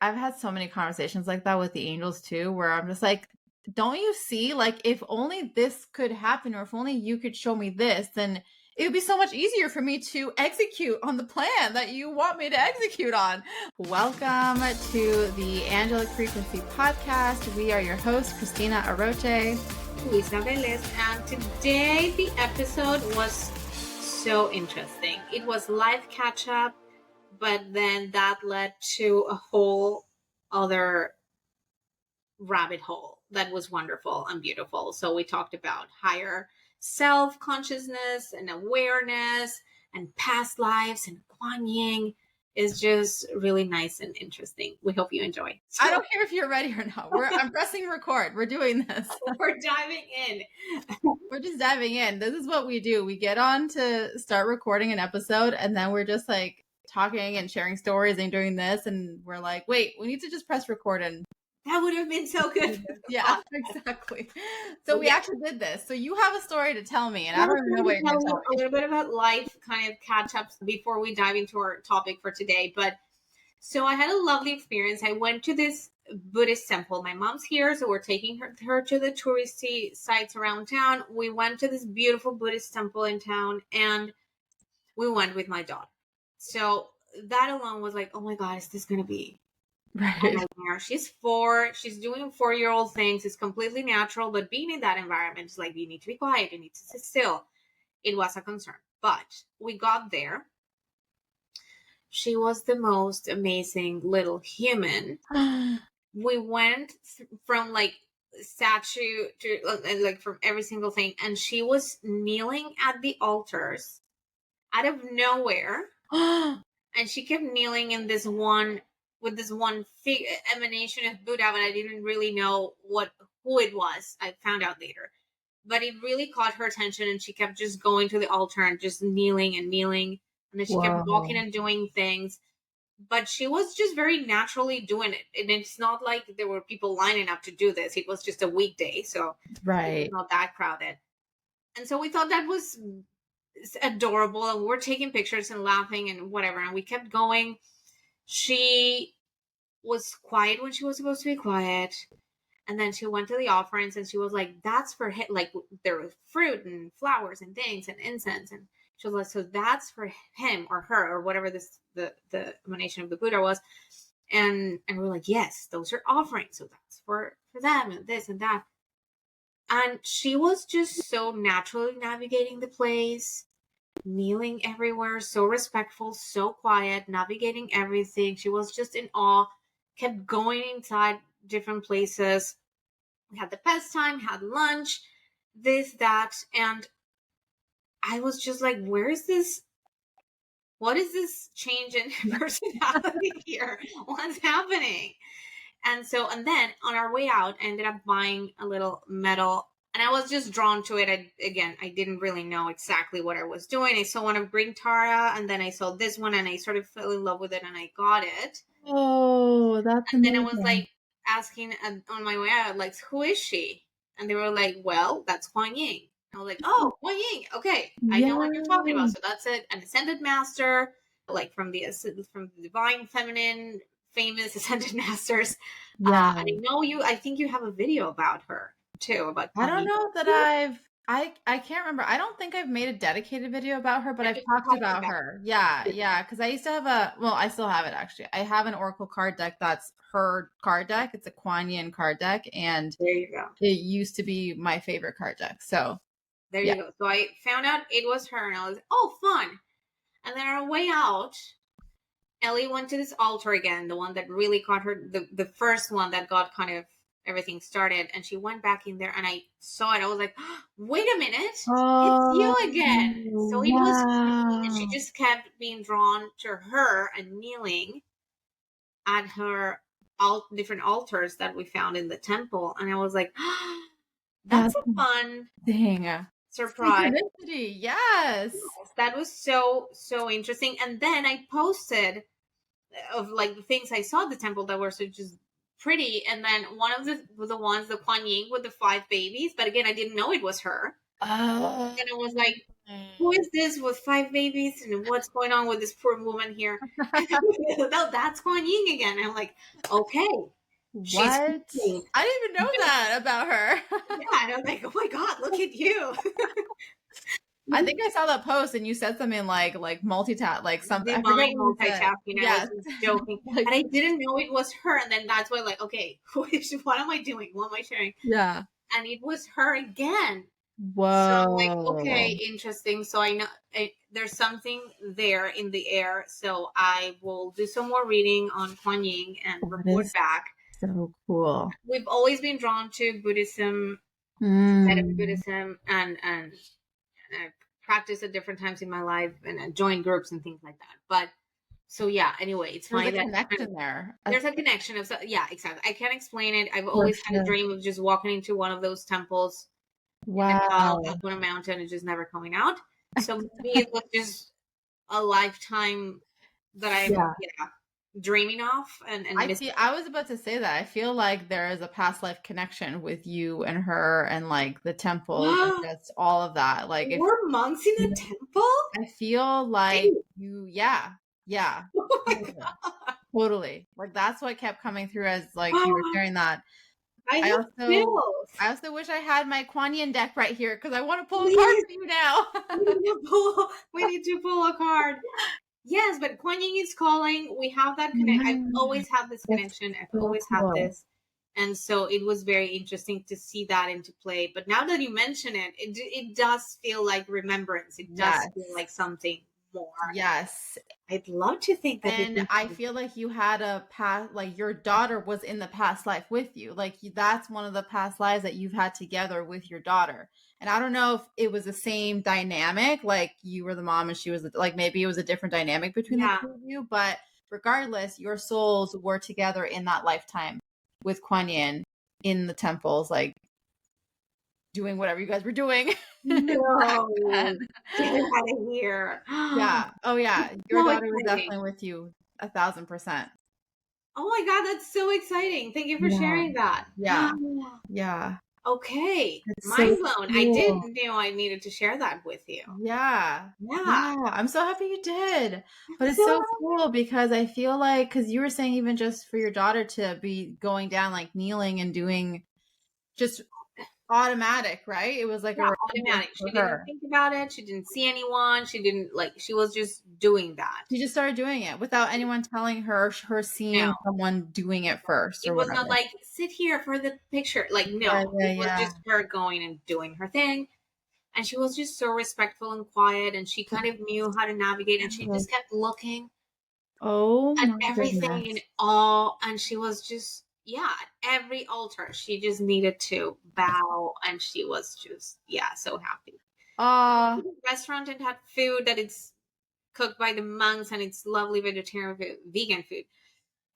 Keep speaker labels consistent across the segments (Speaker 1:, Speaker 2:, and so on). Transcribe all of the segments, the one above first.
Speaker 1: I've had so many conversations like that with the angels too, where I'm just like, don't you see, like, if only this could happen, or if only you could show me this, then it would be so much easier for me to execute on the plan that you want me to execute on. Welcome to the Angelic Frequency Podcast. We are your hosts, Cristina Aroche,
Speaker 2: Luisa, and today the episode was so interesting. It was live catch up, but then that led to a whole other rabbit hole that was wonderful and beautiful. So we talked about higher self-consciousness and awareness and past lives, and Kuan Yin is just really nice and interesting. We hope you enjoy.
Speaker 1: So, I don't care if you're ready or not. I'm pressing record. We're doing this.
Speaker 2: We're diving in.
Speaker 1: We're just diving in. This is what we do. We get on to start recording an episode, and then we're just like talking and sharing stories and doing this, and we're like, wait, we need to just press record. And
Speaker 2: that would have been so good.
Speaker 1: Yeah, exactly. So we actually did this. So you have a story to tell me, and I don't even know what you're going to tell me.
Speaker 2: A little bit about life kind of catch-ups before we dive into our topic for today. But so I had a lovely experience. I went to this Buddhist temple. My mom's here, so we're taking her to the touristy sites around town. We went to this beautiful Buddhist temple in town, and we went with my daughter. So that alone was like, oh my God, is this going to be
Speaker 1: right?
Speaker 2: She's 4. She's doing 4-year-old things. It's completely natural, but being in that environment is like, you need to be quiet. You need to sit still. It was a concern, but we got there. She was the most amazing little human. We went from like statue to like from every single thing, and she was kneeling at the altars out of nowhere. And she kept kneeling in this one with this one emanation of Buddha, but I didn't really know who it was. I found out later. But it really caught her attention, and she kept just going to the altar and just kneeling and kneeling. And then she kept walking and doing things. But she was just very naturally doing it. And it's not like there were people lining up to do this. It was just a weekday, so
Speaker 1: right.
Speaker 2: It was not that crowded. And so we thought that was adorable, and we were taking pictures and laughing and whatever. And we kept going. She was quiet when she was supposed to be quiet. And then she went to the offerings, and she was like, that's for him. Like, there was fruit and flowers and things and incense. And she was like, so that's for him or her or whatever the emanation of the Buddha was. And we're like, yes, those are offerings. So that's for them and this and that. And she was just so naturally navigating the place, kneeling everywhere, so respectful, so quiet, navigating everything. She was just in awe, kept going inside different places. We had the best time, had lunch, this, that, and I was just like, where is this? What is this change in personality here? What's happening? And then on our way out, I ended up buying a little medal, and I was just drawn to it. I didn't really know exactly what I was doing. I saw one of Green Tara, and then I saw this one, and I sort of fell in love with it, and I got it.
Speaker 1: Oh, that's
Speaker 2: and
Speaker 1: amazing.
Speaker 2: Then I was like asking on my way out, like, who is she? And they were like, well, that's Kuan Yin. I was like, oh, Kuan Yin. Okay, I know what you're talking about. So that's it. An ascended master, like from the divine feminine, famous ascended masters.
Speaker 1: Yeah.
Speaker 2: I think you have a video about her too. About
Speaker 1: Kuan Yin. I don't know that I can't remember. I don't think I've made a dedicated video about her, but I've talked about her. Yeah. Because I used to have I still have it actually. I have an Oracle card deck that's her card deck. It's a Kuan Yin card deck, and
Speaker 2: there you go.
Speaker 1: It used to be my favorite card deck. So
Speaker 2: there you go. So I found out it was her, and I was like, oh, fun. And then on our way out, Ellie went to this altar again, the one that really caught her, the first one that got kind of everything started, and she went back in there, and I saw it. I was like, oh, wait a minute, it's you again. So it was, and she just kept being drawn to her and kneeling at her different altars that we found in the temple. And I was like, oh, that's a fun
Speaker 1: thing.
Speaker 2: Surprise.
Speaker 1: Yes.
Speaker 2: That was so interesting. And then I posted of like the things I saw at the temple that were so just pretty, and then one of the ones, the Kuan Yin with the 5 babies, but again I didn't know it was her. And I was like, who is this with 5 babies and what's going on with this poor woman here? No, that's Kuan Yin again. I'm like, okay, she's
Speaker 1: What?
Speaker 2: speaking.
Speaker 1: I didn't even know that about her.
Speaker 2: Yeah, and I'm like, oh my God, look at you.
Speaker 1: I think I saw that post and you said something like multitask, like something. I forget
Speaker 2: Divine
Speaker 1: what you said.
Speaker 2: multitasking. I was
Speaker 1: Yes.
Speaker 2: just joking.
Speaker 1: Like,
Speaker 2: And I didn't know it was her. And then that's why, like, okay, what am I doing? What am I sharing?
Speaker 1: yeah.
Speaker 2: And it was her again. So I'm like, okay,
Speaker 1: Whoa.
Speaker 2: interesting. So I know there's something there in the air. So I will do some more reading on Kuan Yin and
Speaker 1: That
Speaker 2: report
Speaker 1: is
Speaker 2: back.
Speaker 1: so cool.
Speaker 2: We've always been drawn to Buddhism,
Speaker 1: Mm.
Speaker 2: Buddhism, and I've practiced at different times in my life and I joined groups and things like that. But so yeah, anyway, it's
Speaker 1: There's
Speaker 2: funny
Speaker 1: a
Speaker 2: that
Speaker 1: connection there.
Speaker 2: there's a connection of yeah, exactly. I can't explain it. I've
Speaker 1: For
Speaker 2: always had a
Speaker 1: sure.
Speaker 2: dream of just walking into one of those temples in
Speaker 1: Wow.
Speaker 2: Nepal, up on a mountain, and just never coming out. So maybe it was just a lifetime that I'm
Speaker 1: Yeah.
Speaker 2: dreaming of and missing.
Speaker 1: I was about to say that. I feel like there is a past life connection with you and her and like the temples and just all of that. Like if
Speaker 2: We're monks in a temple?
Speaker 1: I feel like
Speaker 2: Dude.
Speaker 1: you, yeah.
Speaker 2: Oh my
Speaker 1: Totally.
Speaker 2: God.
Speaker 1: Totally. Like that's what kept coming through as like you were sharing that.
Speaker 2: I
Speaker 1: I
Speaker 2: have chills.
Speaker 1: also wish I had my Kuan Yin deck right here because I want to pull a card
Speaker 2: Please.
Speaker 1: for you now.
Speaker 2: We need to pull a card. Yes, but Kuan Yin is calling. We have that connection. I've always had this connection. I've
Speaker 1: so
Speaker 2: always had
Speaker 1: cool.
Speaker 2: this. And so it was very interesting to see that into play. But now that you mention it, it does feel like remembrance. It does feel like something more.
Speaker 1: Yes.
Speaker 2: I'd love to think that.
Speaker 1: And I feel like you had a past, like your daughter was in the past life with you. Like that's one of the past lives that you've had together with your daughter. And I don't know if it was the same dynamic, like you were the mom and she was like, maybe it was a different dynamic between the two of you. But regardless, your souls were together in that lifetime with Kuan Yin in the temples, like doing whatever you guys were doing.
Speaker 2: No, get out of here.
Speaker 1: Yeah. Oh yeah. Your daughter was definitely with you 1,000%.
Speaker 2: Oh my God, that's so exciting. Thank you for sharing that.
Speaker 1: Yeah. Yeah.
Speaker 2: Okay.
Speaker 1: It's
Speaker 2: Mind
Speaker 1: so
Speaker 2: blown.
Speaker 1: cool.
Speaker 2: I didn't know I needed to share that with you.
Speaker 1: Yeah. I'm so happy you did. But it's so cool because I feel like, because you were saying even just for your daughter to be going down, like kneeling and doing just automatic, right? It was like a
Speaker 2: automatic. She didn't think about it. She didn't see anyone. She didn't she was just doing that.
Speaker 1: She just started doing it without anyone telling her, seeing someone doing it first.
Speaker 2: It was not like, sit here for the picture. Like, no, it was just her going and doing her thing. And she was just so respectful and quiet. And she kind of knew how to navigate. And she just kept looking at everything in awe. And she was just, at every altar, she just needed to bow. And she was just, so happy. Restaurant and had food that it's cooked by the monks and it's lovely vegetarian vegan food,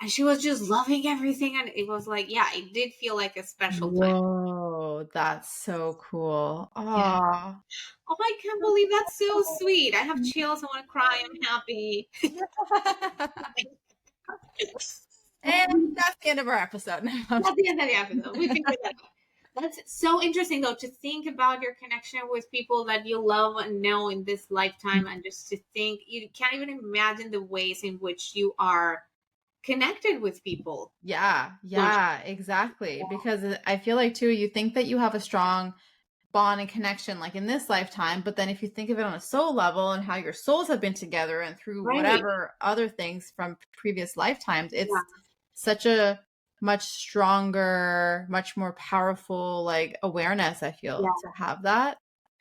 Speaker 2: and she was just loving everything, and it was like, it did feel like a special time.
Speaker 1: Whoa, that's so cool. Oh,
Speaker 2: I can't believe that's so sweet. I have chills. I want to cry. I'm happy.
Speaker 1: And that's the end of our episode.
Speaker 2: That's the end of the episode. We figured that out. That's so interesting, though, to think about your connection with people that you love and know in this lifetime, and just to think, you can't even imagine the ways in which you are connected with people.
Speaker 1: Yeah, exactly. Because I feel like, too, you think that you have a strong bond and connection like in this lifetime, but then if you think of it on a soul level and how your souls have been together and through whatever other things from previous lifetimes, it's such a much stronger, much more powerful like awareness, I feel, to have that.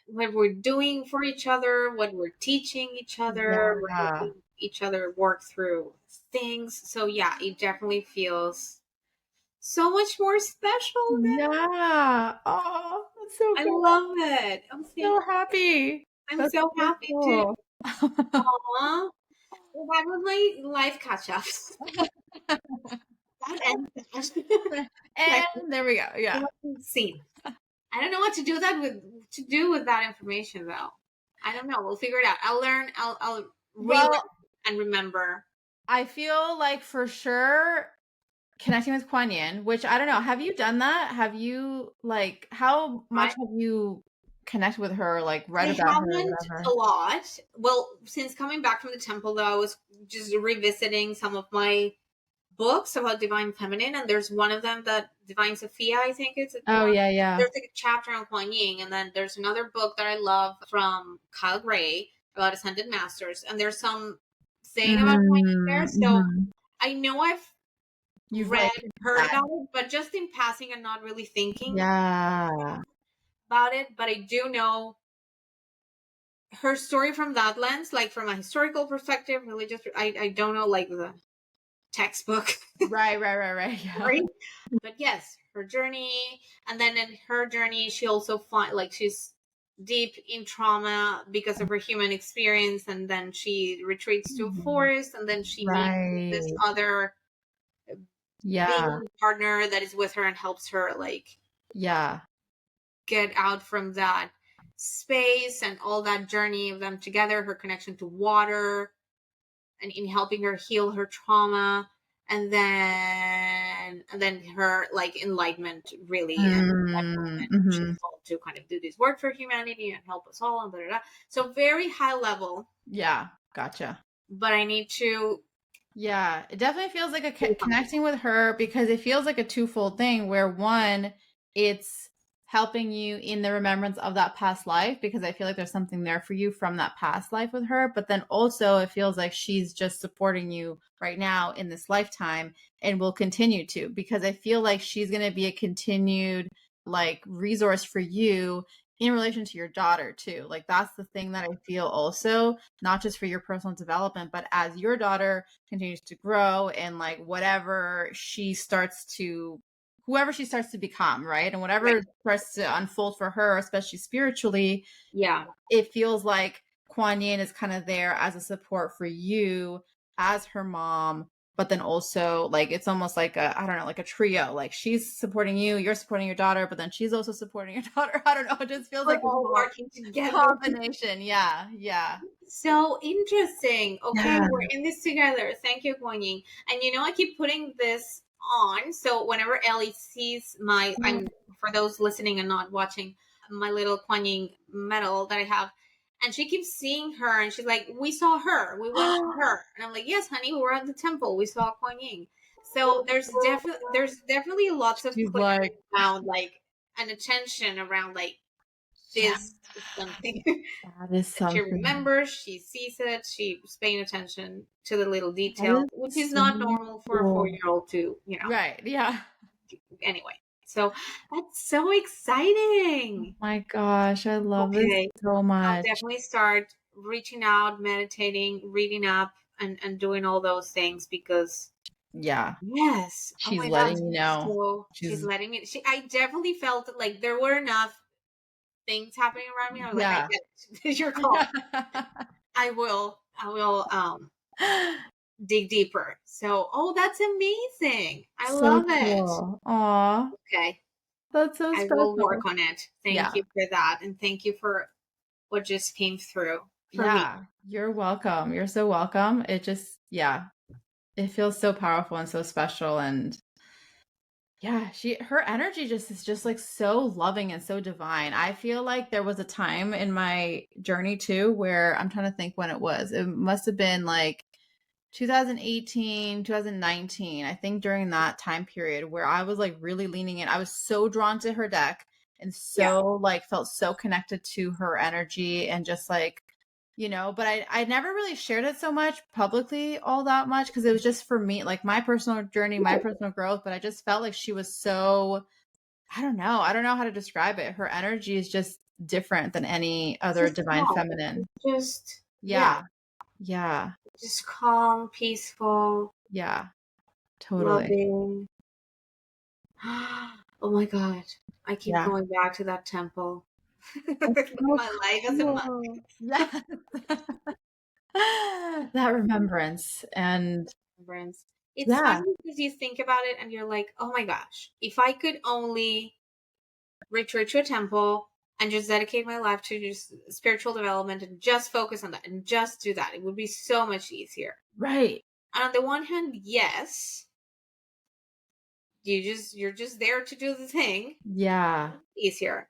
Speaker 2: What we're doing for each other, what we're teaching each other, we're helping each other work through things. So it definitely feels so much more special now.
Speaker 1: Oh, that's so cool.
Speaker 2: I love it. I'm
Speaker 1: so happy.
Speaker 2: I'm so happy too. Aww. Well, that was my life catch up. And
Speaker 1: there we go. Yeah.
Speaker 2: Scene. I don't know what to do with that information though. I don't know. We'll figure it out. I'll learn. I'll relearn and remember.
Speaker 1: I feel like for sure connecting with Kuan Yin, which I don't know. Have you done that? Have you how much have you connect with her, like read
Speaker 2: I
Speaker 1: about her or
Speaker 2: haven't a
Speaker 1: whatever?
Speaker 2: lot. Well, since coming back from the temple, though, I was just revisiting some of my books about divine feminine, and there's one of them that Divine Sophia, I think it's the
Speaker 1: Oh
Speaker 2: one.
Speaker 1: yeah, yeah.
Speaker 2: There's like a chapter on Kuan Yin, and then there's another book that I love from Kyle Gray about ascended masters, and there's some saying about Kuan Yin there. So
Speaker 1: Mm-hmm.
Speaker 2: I know I've
Speaker 1: You've
Speaker 2: read,
Speaker 1: like
Speaker 2: heard
Speaker 1: that.
Speaker 2: about it, but just in passing and not really thinking
Speaker 1: Yeah.
Speaker 2: about it. But I do know her story from that lens, like from a historical perspective, religious. I don't know like the textbook,
Speaker 1: Right. Yeah.
Speaker 2: right? But yes, her journey, and then in her journey, she also find like she's deep in trauma because of her human experience, and then she retreats to a forest, and then she meets this
Speaker 1: Right.
Speaker 2: other
Speaker 1: Yeah.
Speaker 2: being partner that is with her and helps her like
Speaker 1: Yeah.
Speaker 2: get out from that space and all that journey of them together, her connection to water and in helping her heal her trauma, and then her like enlightenment really, and that moment she's
Speaker 1: Mm-hmm.
Speaker 2: called to kind of do this work for humanity and help us all and blah, blah, blah. So very high level,
Speaker 1: Yeah. Gotcha.
Speaker 2: but I need to
Speaker 1: Yeah, it definitely feels like connecting with her, because it feels like a twofold thing where one, it's helping you in the remembrance of that past life, because I feel like there's something there for you from that past life with her, but then also it feels like she's just supporting you right now in this lifetime and will continue to, because I feel like she's going to be a continued like resource for you in relation to your daughter too. Like that's the thing that I feel also, not just for your personal development, but as your daughter continues to grow and like whatever she starts to, whoever she starts to become, right, and
Speaker 2: right.
Speaker 1: whatever starts to unfold for her, especially spiritually,
Speaker 2: Yeah,
Speaker 1: it feels like Kuan Yin is kind of there as a support for you as her mom, but then also like it's almost like a, I don't know, like a trio. Like she's supporting you, you're supporting your daughter, but then she's also supporting your daughter. I don't know. It just feels
Speaker 2: we're
Speaker 1: like this
Speaker 2: all
Speaker 1: whole
Speaker 2: working together.
Speaker 1: combination. Yeah, yeah.
Speaker 2: So interesting. Okay,
Speaker 1: Yeah.
Speaker 2: we're in this together. Thank you, Kuan Yin. And I keep putting this on. So whenever Ellie sees my, I'm for those listening and not watching, my little Kuan Yin medal that I have, and she keeps seeing her, and she's like, "We saw her. We went to her." And I'm like, "Yes, honey, we were at the temple. We saw Kuan Yin." So there's definitely lots of
Speaker 1: She's
Speaker 2: clarity
Speaker 1: like,
Speaker 2: around like an attention around like
Speaker 1: yeah,
Speaker 2: this is something.
Speaker 1: that is
Speaker 2: She
Speaker 1: something.
Speaker 2: remembers, she sees it, she's paying attention to the little
Speaker 1: That
Speaker 2: detail,
Speaker 1: is
Speaker 2: which is
Speaker 1: so
Speaker 2: not normal for a
Speaker 1: cool.
Speaker 2: 4-year-old to,
Speaker 1: Right. Yeah.
Speaker 2: anyway. So that's so
Speaker 1: Oh
Speaker 2: exciting.
Speaker 1: my gosh, I love this
Speaker 2: Okay.
Speaker 1: so
Speaker 2: I'll
Speaker 1: much.
Speaker 2: definitely start reaching out, meditating, reading up, and doing all those things because,
Speaker 1: Yeah.
Speaker 2: yes. Oh
Speaker 1: She's
Speaker 2: my gosh.
Speaker 1: letting you know.
Speaker 2: So she's
Speaker 1: She's
Speaker 2: letting me, I definitely felt like there were enough things happening around me. I was like, I
Speaker 1: yeah.
Speaker 2: get it. Your call.
Speaker 1: Yeah.
Speaker 2: I will dig deeper. So, oh, that's amazing. I
Speaker 1: So
Speaker 2: love it.
Speaker 1: cool. Aw,
Speaker 2: Okay.
Speaker 1: that's so
Speaker 2: I will
Speaker 1: special.
Speaker 2: work on it. Thank
Speaker 1: Yeah.
Speaker 2: you for that. And thank you for what just came through for me.
Speaker 1: Yeah. You're welcome. You're so welcome. It just, yeah, it feels so powerful and so special. And yeah, her energy just is just like so loving and so divine. I feel like there was a time in my journey too where I'm trying to think when it was. It must have been like 2018, 2019. I think during that time period where I was like really leaning in. I was so drawn to her deck and
Speaker 2: Yeah.
Speaker 1: so like felt so connected to her energy and just like, but I never really shared it so much publicly all that much because it was just for me, like my personal journey, my personal growth. But I just felt like she was so, I don't know. I don't know how to describe it. Her energy is just different than any
Speaker 2: It's
Speaker 1: other
Speaker 2: just
Speaker 1: divine
Speaker 2: calm.
Speaker 1: feminine.
Speaker 2: Just, yeah,
Speaker 1: Yeah. Yeah.
Speaker 2: just calm, peaceful,
Speaker 1: Yeah. Totally.
Speaker 2: loving. Oh my God. I keep
Speaker 1: Yeah.
Speaker 2: going back to that temple.
Speaker 1: That's so
Speaker 2: My life as a monk.
Speaker 1: cool. Yeah. That remembrance. And
Speaker 2: Remembrance. It's
Speaker 1: yeah,
Speaker 2: funny because you think about it and you're like, oh my gosh, if I could only retreat to a temple and just dedicate my life to just spiritual development and just focus on that and just do that, it would be so much easier.
Speaker 1: right.
Speaker 2: And on the one hand, yes, you're just there to do the thing,
Speaker 1: Yeah.
Speaker 2: easier.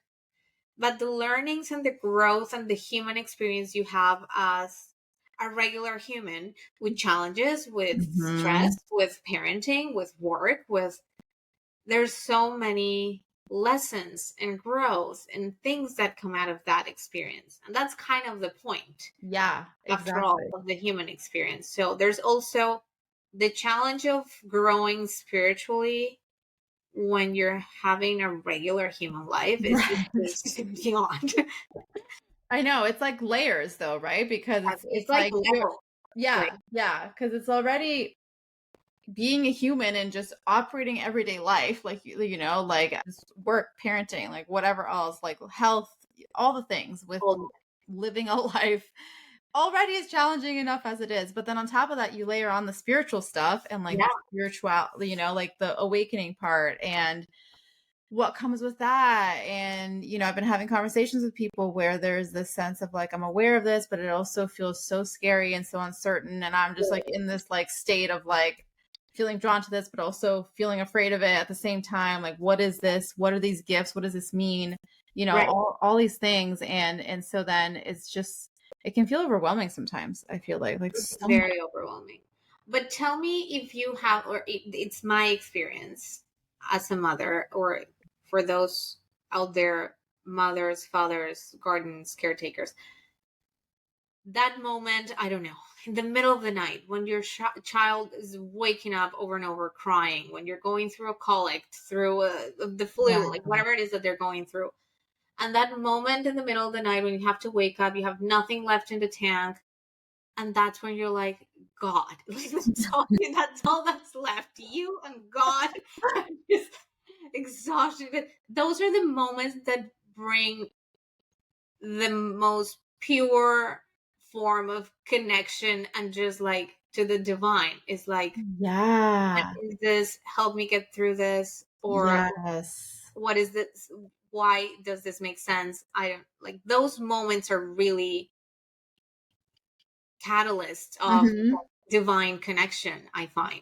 Speaker 2: but the learnings and the growth and the human experience you have as a regular human, with challenges, with stress,
Speaker 1: Mhm.
Speaker 2: with parenting, with work, with, there's so many lessons and growth and things that come out of that experience. And that's kind of the point,
Speaker 1: Yeah,
Speaker 2: after all,
Speaker 1: exactly.
Speaker 2: of the human experience. So there's also the challenge of growing spiritually when you're having a regular human life is
Speaker 1: Right.
Speaker 2: just beyond.
Speaker 1: I know, it's like layers though, right? Because
Speaker 2: It's
Speaker 1: it's
Speaker 2: like
Speaker 1: like you're
Speaker 2: level, right?
Speaker 1: yeah, because it's already being a human and just operating everyday life, like like just work, parenting, like whatever else, like health, all the things with
Speaker 2: Well,
Speaker 1: living a life already is challenging enough as it is. But then on top of that, you layer on the spiritual stuff and like
Speaker 2: yeah,
Speaker 1: the spiritual, like the awakening part and what comes with that. And I've been having conversations with people where there's this sense of like, I'm aware of this, but it also feels so scary and so uncertain, and I'm just like in this like state of like feeling drawn to this but also feeling afraid of it at the same time. Like, what is this? What are these gifts? What does this mean?
Speaker 2: right.
Speaker 1: All these things. And so then it's just, it can feel overwhelming sometimes. I feel like
Speaker 2: It's
Speaker 1: so much.
Speaker 2: very overwhelming. But tell me if you have, or it's my experience as a mother, or for those out there, mothers, fathers, gardens, caretakers, that moment, I don't know, in the middle of the night when your child is waking up over and over crying, when you're going through a colic, through the
Speaker 1: Yeah.
Speaker 2: flu, like whatever it is that they're going through, and that moment in the middle of the night when you have to wake up, you have nothing left in the tank, and that's when you're like, God, like that's all that's left, you and God. I'm just exhausted. But those are the moments that bring the most pure form of connection and just like to the divine. It's like, what
Speaker 1: Yeah.
Speaker 2: is this? Help me get through this. Or
Speaker 1: Yes.
Speaker 2: what is this? Why does this make sense? I don't, like, those moments are really catalyst of
Speaker 1: Mhm.
Speaker 2: divine connection, I find.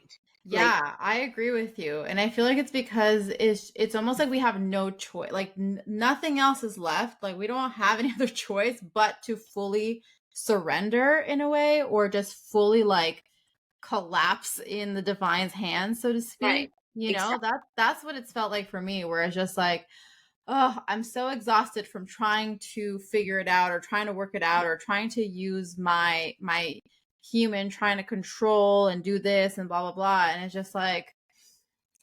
Speaker 2: Like,
Speaker 1: Yeah, I agree with you. And I feel like it's because it's almost like we have no choice. Like nothing else is left. Like we don't have any other choice but to fully surrender in a way, or just fully like collapse in the divine's hands, so to
Speaker 2: right,
Speaker 1: speak.
Speaker 2: exactly,
Speaker 1: That's what it's felt like for me, where it's just like, oh, I'm so exhausted from trying to figure it out or trying to work it out or trying to use my human, trying to control and do this and blah blah blah. And it's just like,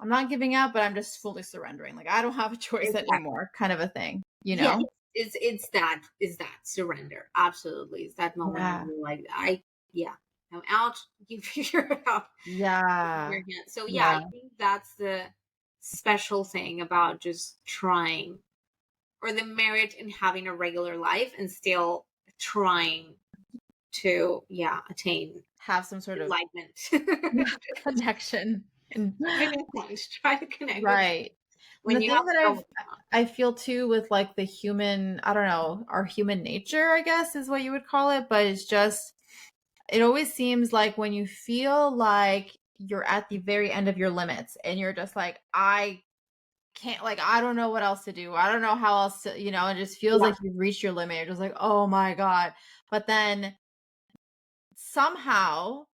Speaker 1: I'm not giving up, but I'm just fully surrendering. Like I don't have a choice
Speaker 2: exactly.
Speaker 1: anymore, kind of a thing, you
Speaker 2: Yeah,
Speaker 1: know?
Speaker 2: it's that, is that surrender. Absolutely, it's that moment when
Speaker 1: Yeah.
Speaker 2: you're like, yeah, I'm out. You figure it out. Your
Speaker 1: Yeah.
Speaker 2: hand. So yeah, I
Speaker 1: Yeah.
Speaker 2: think that's the special thing about just trying, or the merit in having a regular life and still trying to, yeah, attain
Speaker 1: Have some sort of
Speaker 2: enlightenment.
Speaker 1: connection. And
Speaker 2: Even in point, try to connect with
Speaker 1: right. And
Speaker 2: when
Speaker 1: the
Speaker 2: you
Speaker 1: thing
Speaker 2: have
Speaker 1: that
Speaker 2: so much on.
Speaker 1: I feel too with like the human, I don't know, our human nature, I guess is what you would call it, but it's just, it always seems like when you feel like you're at the very end of your limits and you're just like, I can't, like, I don't know what else to do. I don't know how else to, it just feels
Speaker 2: Yeah,
Speaker 1: like you've reached your limit. You're just like, oh my God. But then somehow,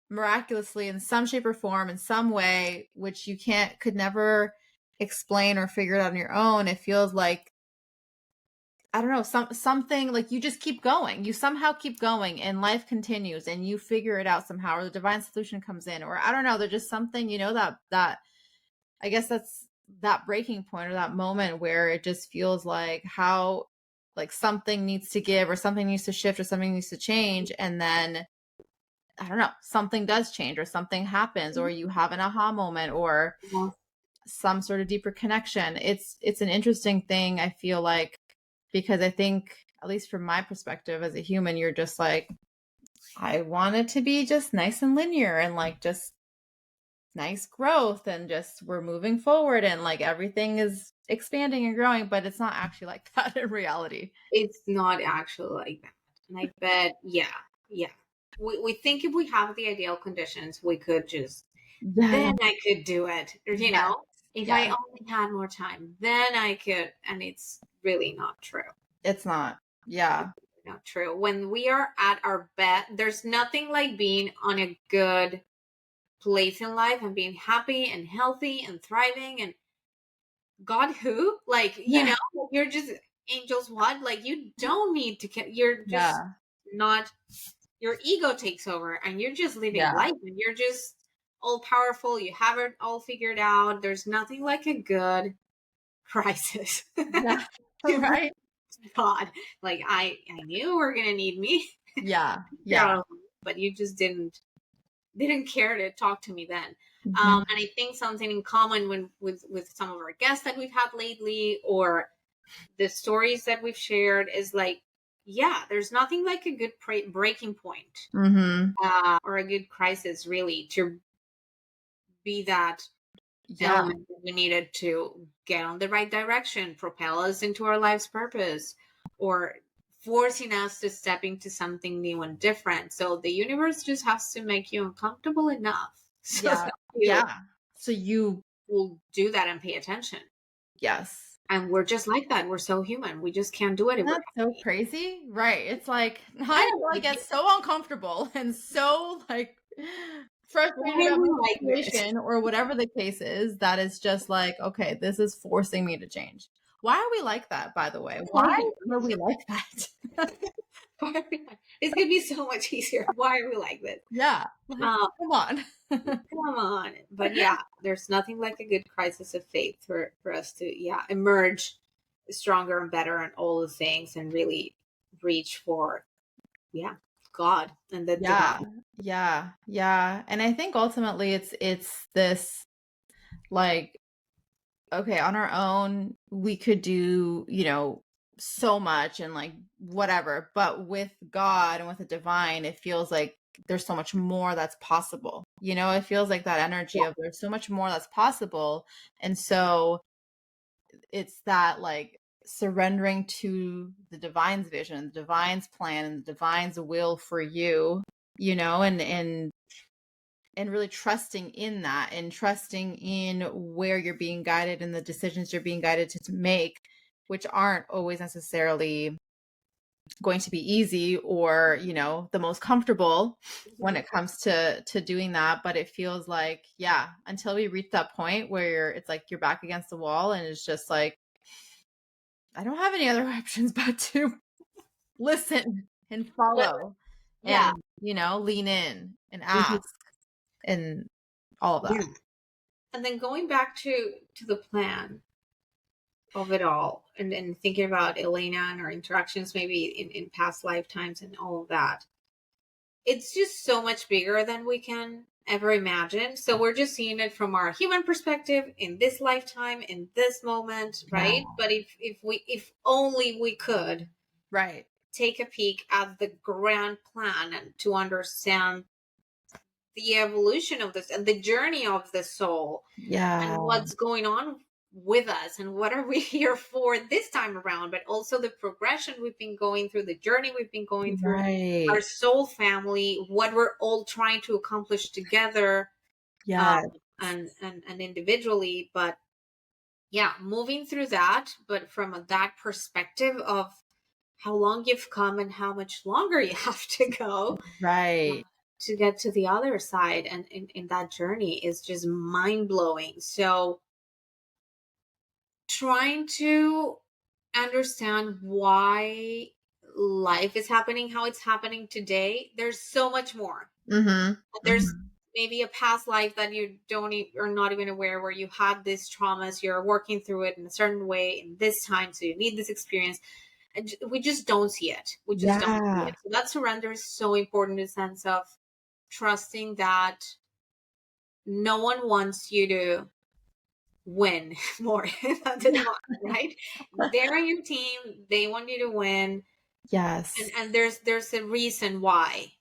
Speaker 1: miraculously, in some shape or form, in some way, which you could never explain or figure it out on your own, it feels like, I don't know, something like you just keep going. You somehow keep going and life continues and you figure it out somehow, or the divine solution comes in, or I don't know, there's just something, that I guess that's that breaking point or that moment where it just feels like how like something needs to give or something needs to shift or something needs to change, and then I don't know, something does change or something happens or you have an aha moment or
Speaker 2: yeah.
Speaker 1: some sort of deeper connection. It's an interesting thing, I feel like, because I think, at least from my perspective as a human, you're just like, I want it to be just nice and linear and like just nice growth and just we're moving forward and like everything is expanding and growing, but it's not actually like that in reality.
Speaker 2: It's not actually like that. And I bet, yeah, yeah. We think if we have the ideal conditions, we could just,
Speaker 1: Yeah.
Speaker 2: then I could do it,
Speaker 1: Yes.
Speaker 2: If I
Speaker 1: Yeah.
Speaker 2: only had more time, then I could. And it's really not true.
Speaker 1: It's not. Yeah.
Speaker 2: Not true. When we are at our best, there's nothing like being on a good place in life and being happy and healthy and thriving and God who? Like,
Speaker 1: Yeah.
Speaker 2: you're just angels what? Like, you don't need to, you're just
Speaker 1: Yeah.
Speaker 2: not, your ego takes over and you're just living
Speaker 1: Yeah.
Speaker 2: life and you're just all powerful. You have it all figured out. There's nothing like a good crisis.
Speaker 1: Yeah. Right.
Speaker 2: God, like I knew you were gonna need me.
Speaker 1: Yeah. Yeah.
Speaker 2: But you just didn't care to talk to me then.
Speaker 1: Mhm.
Speaker 2: And I think something in common with some of our guests that we've had lately or the stories that we've shared is like, yeah, there's nothing like a good breaking point
Speaker 1: Mhm.
Speaker 2: or a good crisis really to be that
Speaker 1: Yeah.
Speaker 2: element that we needed to get on the right direction, propel us into our life's purpose, or forcing us to step into something new and different. So the universe just has to make you uncomfortable enough so
Speaker 1: Yeah.
Speaker 2: that you
Speaker 1: Yeah. So you
Speaker 2: will do that and pay attention.
Speaker 1: yes.
Speaker 2: And we're just like that. We're so human. We just can't do it if we're
Speaker 1: That's so
Speaker 2: happy.
Speaker 1: crazy. Right. It's like
Speaker 2: Yeah,
Speaker 1: I like get so uncomfortable and so like frustrated
Speaker 2: why are
Speaker 1: about
Speaker 2: we
Speaker 1: my
Speaker 2: like this?
Speaker 1: situation or whatever the case is, that is just like, okay, this is forcing me to change. Why are we like that, by the way? Why are we like that?
Speaker 2: It's gonna be so much easier. Why are we like this?
Speaker 1: Yeah. Like,
Speaker 2: Um,
Speaker 1: come on.
Speaker 2: Come on. But yeah, there's nothing like a good crisis of faith for us to emerge stronger and better and all the things and really reach for God and the
Speaker 1: Yeah.
Speaker 2: divine.
Speaker 1: Yeah. Yeah. And I think ultimately it's this like, okay, on our own, we could do, so much and like whatever, but with God and with the divine, it feels like there's so much more that's possible. It feels like that energy
Speaker 2: Yeah.
Speaker 1: of there's so much more that's possible. And so it's that like surrendering to the divine's vision, the divine's plan, and the divine's will for you, and really trusting in that and trusting in where you're being guided and the decisions you're being guided to make, which aren't always necessarily going to be easy or the most comfortable when it comes to doing that. But it feels like, yeah, until we reach that point where it's like you're back against the wall and it's just like, I don't have any other options but to listen and follow
Speaker 2: Yeah.
Speaker 1: and lean in and
Speaker 2: Mhm.
Speaker 1: ask and all of that.
Speaker 2: Yeah. And then going back to the plan of it all and thinking about Elena and our interactions maybe in past lifetimes and all of that. It's just so much bigger than we can ever imagine. So we're just seeing it from our human perspective in this lifetime, in this moment,
Speaker 1: Yeah.
Speaker 2: right? But if only we could
Speaker 1: Right.
Speaker 2: take a peek at the grand plan and to understand the evolution of this and the journey of the soul
Speaker 1: Yeah.
Speaker 2: and what's going on with us and what are we here for this time around, but also the progression we've been going through, the journey we've been going through, our
Speaker 1: Right.
Speaker 2: soul family, what we're all trying to accomplish together,
Speaker 1: Yeah.
Speaker 2: and individually. But yeah, moving through that, but from that perspective of how long you've come and how much longer you have to go
Speaker 1: Right.
Speaker 2: to get to the other side, and in that journey is just mind-blowing. So trying to understand why life is happening how it's happening today, there's so much more.
Speaker 1: Mm-hmm.
Speaker 2: There's
Speaker 1: Mm-hmm.
Speaker 2: maybe a past life that you don't are not even aware where you had this traumas, you're working through it in a certain way in this time, so you need this experience, and we just don't see it. We just don't see
Speaker 1: Yeah.
Speaker 2: it. So that surrender is so important in the sense of trusting that no one wants you to win more than the
Speaker 1: Yeah.
Speaker 2: divine, right? They're on your team, they want you to win,
Speaker 1: Yes.
Speaker 2: and there's a reason why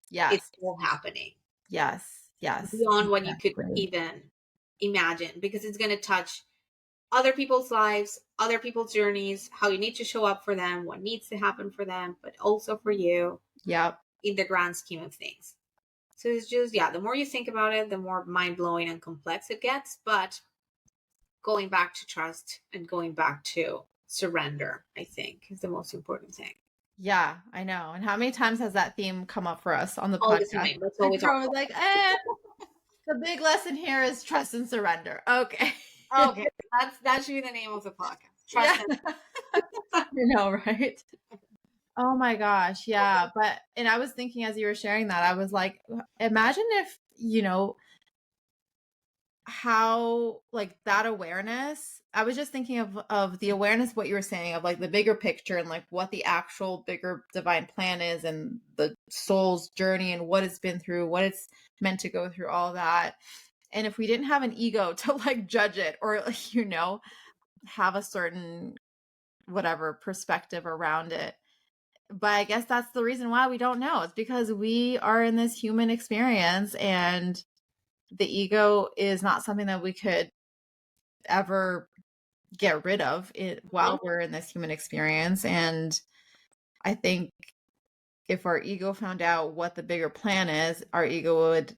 Speaker 2: it's
Speaker 1: Yes.
Speaker 2: all happening
Speaker 1: Yes. Yes.
Speaker 2: beyond what you could
Speaker 1: Exactly.
Speaker 2: even imagine, because it's going to touch other people's lives, other people's journeys, how you need to show up for them, what needs to happen for them, but also for you
Speaker 1: Yep.
Speaker 2: in the grand scheme of things. So it's just, the more you think about it, the more mind blowing and complex it gets. But going back to trust and going back to surrender, I think, is the most important thing.
Speaker 1: Yeah, I know. And how many times has that theme come up for us on the
Speaker 2: All the
Speaker 1: podcast?
Speaker 2: time. That's all we
Speaker 1: Like,
Speaker 2: talk
Speaker 1: we're
Speaker 2: about.
Speaker 1: like, the big lesson here is trust and surrender. Okay.
Speaker 2: Okay, that should be the name of the podcast. Trust
Speaker 1: Yeah.
Speaker 2: and
Speaker 1: You know, right? Oh my gosh. Yeah. And I was thinking as you were sharing that, I was like, imagine if, how like that awareness, I was just thinking of the awareness, what you were saying of like the bigger picture and like what the actual bigger divine plan is and the soul's journey and what it's been through, what it's meant to go through, all that. And if we didn't have an ego to like judge it or have a certain whatever perspective around it. But I guess that's the reason why we don't know. It's because we are in this human experience and the ego is not something that we could ever get rid of it while we're in this human experience. And I think if our ego found out what the bigger plan is, our ego would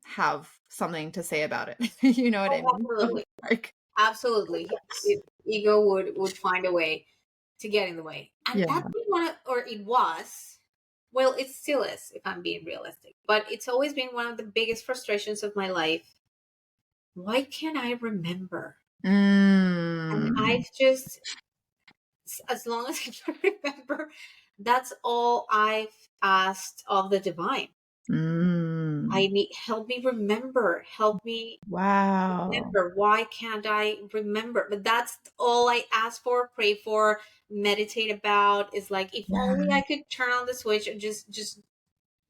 Speaker 1: have something to say about it. You know what I mean?
Speaker 2: absolutely.
Speaker 1: Like,
Speaker 2: Absolutely. Ego would find a way to get in the way. And
Speaker 1: yeah.
Speaker 2: that's been it was, well, it still is, if I'm being realistic, but it's always been one of the biggest frustrations of my life. Why can't I remember? And I've just, as long as I can remember, that's all I've asked of the divine. I need, help me remember, help me remember. Why can't I remember? But that's all I ask for, pray for, meditate about, is like, if only I could turn on the switch and just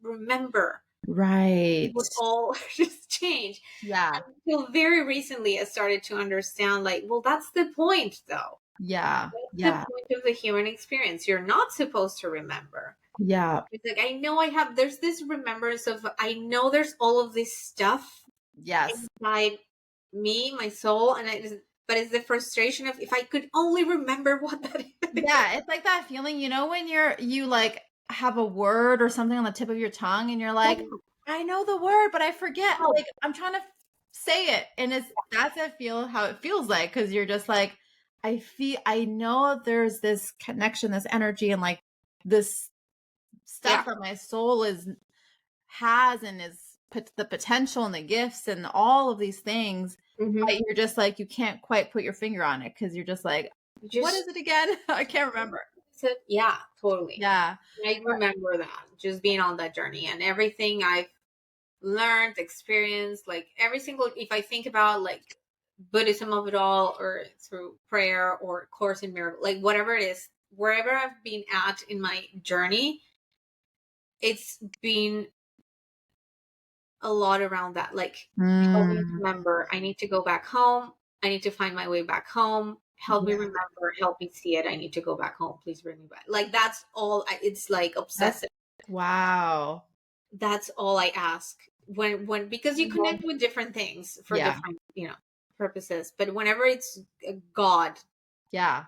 Speaker 2: remember.
Speaker 1: Right.
Speaker 2: It would all just change.
Speaker 1: Yeah.
Speaker 2: Until very recently I started to understand, like, well, that's the point though.
Speaker 1: Yeah.
Speaker 2: That's the point of the human experience. You're not supposed to remember.
Speaker 1: Yeah.
Speaker 2: It's like, I know there's this remembrance of, I know there's all of this stuff inside me, my soul, but it's the frustration of, if I could only remember what that is.
Speaker 1: Yeah, it's like that feeling, when you like have a word or something on the tip of your tongue and you're like, I know the word, but I forget. Like, I'm trying to say it. And that's how it feels like, because you're just like, I know there's this connection, this energy, and like this stuff that my soul has and is the potential and the gifts and all of these things. But you're just like, you can't quite put your finger on it because you're just like, what is it again? I can't remember.
Speaker 2: Yeah, totally.
Speaker 1: Yeah.
Speaker 2: I remember that, just being on that journey and everything I've learned, experienced, like if I think about like Buddhism of it all, or through prayer or Course in Miracles, like whatever it is, wherever I've been at in my journey, it's been a lot around that. Like, help me remember, I need to go back home. I need to find my way back home. Help me remember, help me see it. I need to go back home. Please bring me back. Like, that's all. It's like obsessive.
Speaker 1: Wow.
Speaker 2: That's all I ask when because you connect with different things for different, purposes. But whenever it's God.
Speaker 1: Yeah.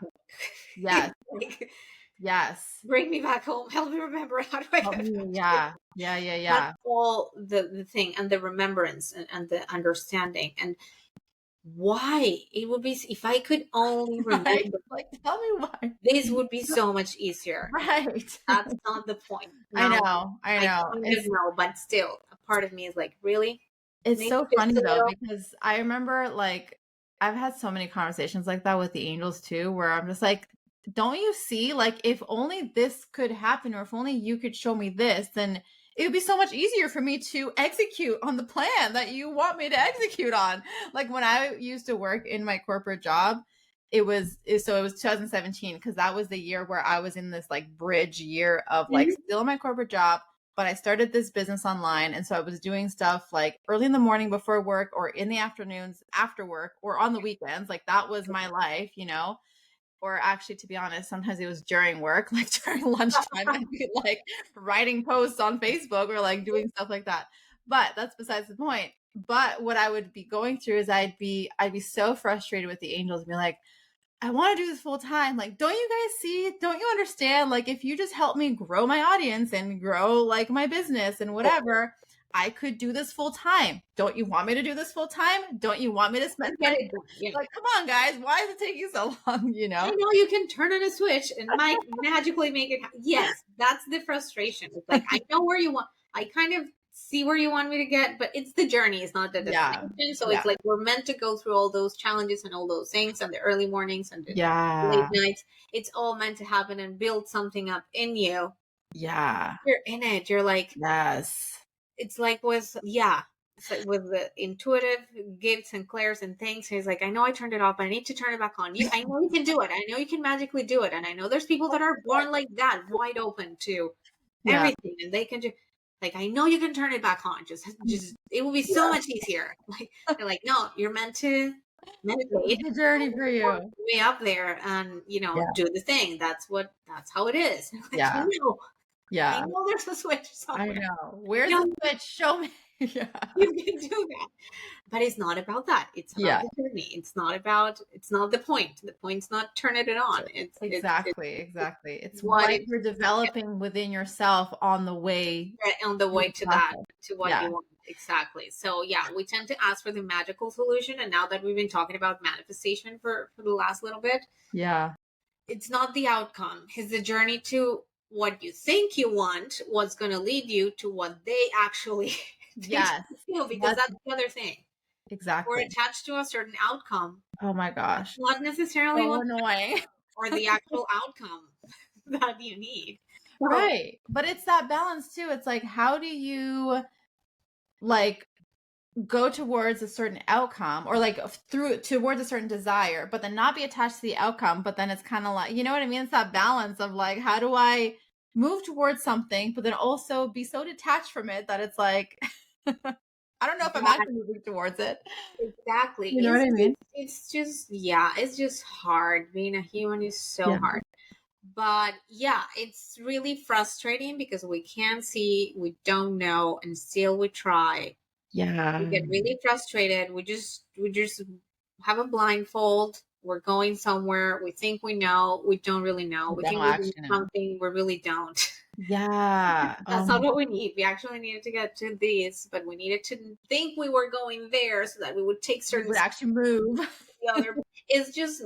Speaker 1: Yes.
Speaker 2: Like,
Speaker 1: yes.
Speaker 2: Bring me back home. Help me remember. How do I get
Speaker 1: back? Yeah.
Speaker 2: That's all the thing, and the remembrance and the understanding, and why it would be, if I could only remember.
Speaker 1: Like, tell me why.
Speaker 2: This would be so much easier.
Speaker 1: Right.
Speaker 2: That's not the point.
Speaker 1: Now, I know.
Speaker 2: I kind of know, but still, a part of me is like, really?
Speaker 1: It's so funny though, because I remember, like, I've had so many conversations like that with the angels too, where I'm just like, don't you see, like, if only this could happen, or if only you could show me this, then it would be so much easier for me to execute on the plan that you want me to execute on. Like, when I used to work in my corporate job, it was 2017, because that was the year where I was in this like bridge year of like still in my corporate job, but I started this business online. And so I was doing stuff like early in the morning before work, or in the afternoons after work, or on the weekends. Like, that was my life, or actually, to be honest, sometimes it was during work, like during lunchtime, I'd be like writing posts on Facebook or like doing stuff like that. But that's besides the point. But what I would be going through is I'd be so frustrated with the angels, and be like, I want to do this full time. Like, don't you guys see? Don't you understand? Like, if you just help me grow my audience and grow like my business and whatever, I could do this full time. Don't you want me to do this full time? Don't you want me to spend
Speaker 2: Get
Speaker 1: time?
Speaker 2: it done. Yeah.
Speaker 1: Like, come on, guys. Why is it taking so long? You
Speaker 2: I
Speaker 1: know?
Speaker 2: know you can turn on a switch and might magically make it. Yes, that's the frustration. It's like, I know where you want, I kind of see where you want me to get, but it's the journey, it's not the
Speaker 1: Yeah.
Speaker 2: destination. So
Speaker 1: Yeah.
Speaker 2: it's like we're meant to go through all those challenges and all those things and the early mornings and the
Speaker 1: Yeah.
Speaker 2: late nights. It's all meant to happen and build something up in you.
Speaker 1: Yeah.
Speaker 2: You're in it. You're like,
Speaker 1: Yes.
Speaker 2: it's like with, yeah. It's like with the intuitive gifts and clairs and things. He's like, I know I turned it off, but I need to turn it back on. I know you can do it. I know you can magically do it. And I know there's people that are born like that, wide open to
Speaker 1: Yeah.
Speaker 2: everything, and they can do. Like, I know you can turn it back on. Just it will be so much easier. Like, they're like, no, you're meant to meditate.
Speaker 1: It's a journey for you.
Speaker 2: Way up there, and do the thing. That's how it is. Like,
Speaker 1: Yeah. Yeah.
Speaker 2: I know there's a switch somewhere.
Speaker 1: I know. Where's the switch? Show me. Yeah.
Speaker 2: You can do that. But it's not about that. It's about the journey. It's not the point. The point's not turning it on. It's
Speaker 1: exactly. It's
Speaker 2: what
Speaker 1: what you're developing within yourself on the way.
Speaker 2: On the way to that, to what
Speaker 1: Yeah.
Speaker 2: you want. Exactly. So yeah, we tend to ask for the magical solution. And now that we've been talking about manifestation for the last little bit,
Speaker 1: Yeah.
Speaker 2: it's not the outcome. It's the journey to what you think you want, what's going to lead you to what they actually
Speaker 1: Yes.
Speaker 2: feel, because that's the other thing.
Speaker 1: Exactly.
Speaker 2: We're attached to a certain outcome.
Speaker 1: Oh my gosh.
Speaker 2: Not necessarily
Speaker 1: So annoying.
Speaker 2: or the actual outcome that you need.
Speaker 1: Right. But it's that balance too. It's like, how do you like go towards a certain outcome, or like towards a certain desire, but then not be attached to the outcome? But then it's kind of like, you know what I mean? It's that balance of like, how do I move towards something, but then also be so detached from it that it's like, I don't know if I'm actually moving towards it.
Speaker 2: Exactly.
Speaker 1: You know what I mean?
Speaker 2: It's just hard. Being a human is so hard. But yeah, it's really frustrating because we can't see, we don't know, and still we try.
Speaker 1: Yeah.
Speaker 2: We get really frustrated. We just have a blindfold. We're going somewhere. We think we know. We don't really know. We think we're doing something. We really don't.
Speaker 1: Yeah.
Speaker 2: That's not what we need. We actually needed to get to this, but we needed to think we were going there so that we would take certain
Speaker 1: would actually move.
Speaker 2: The other, it's just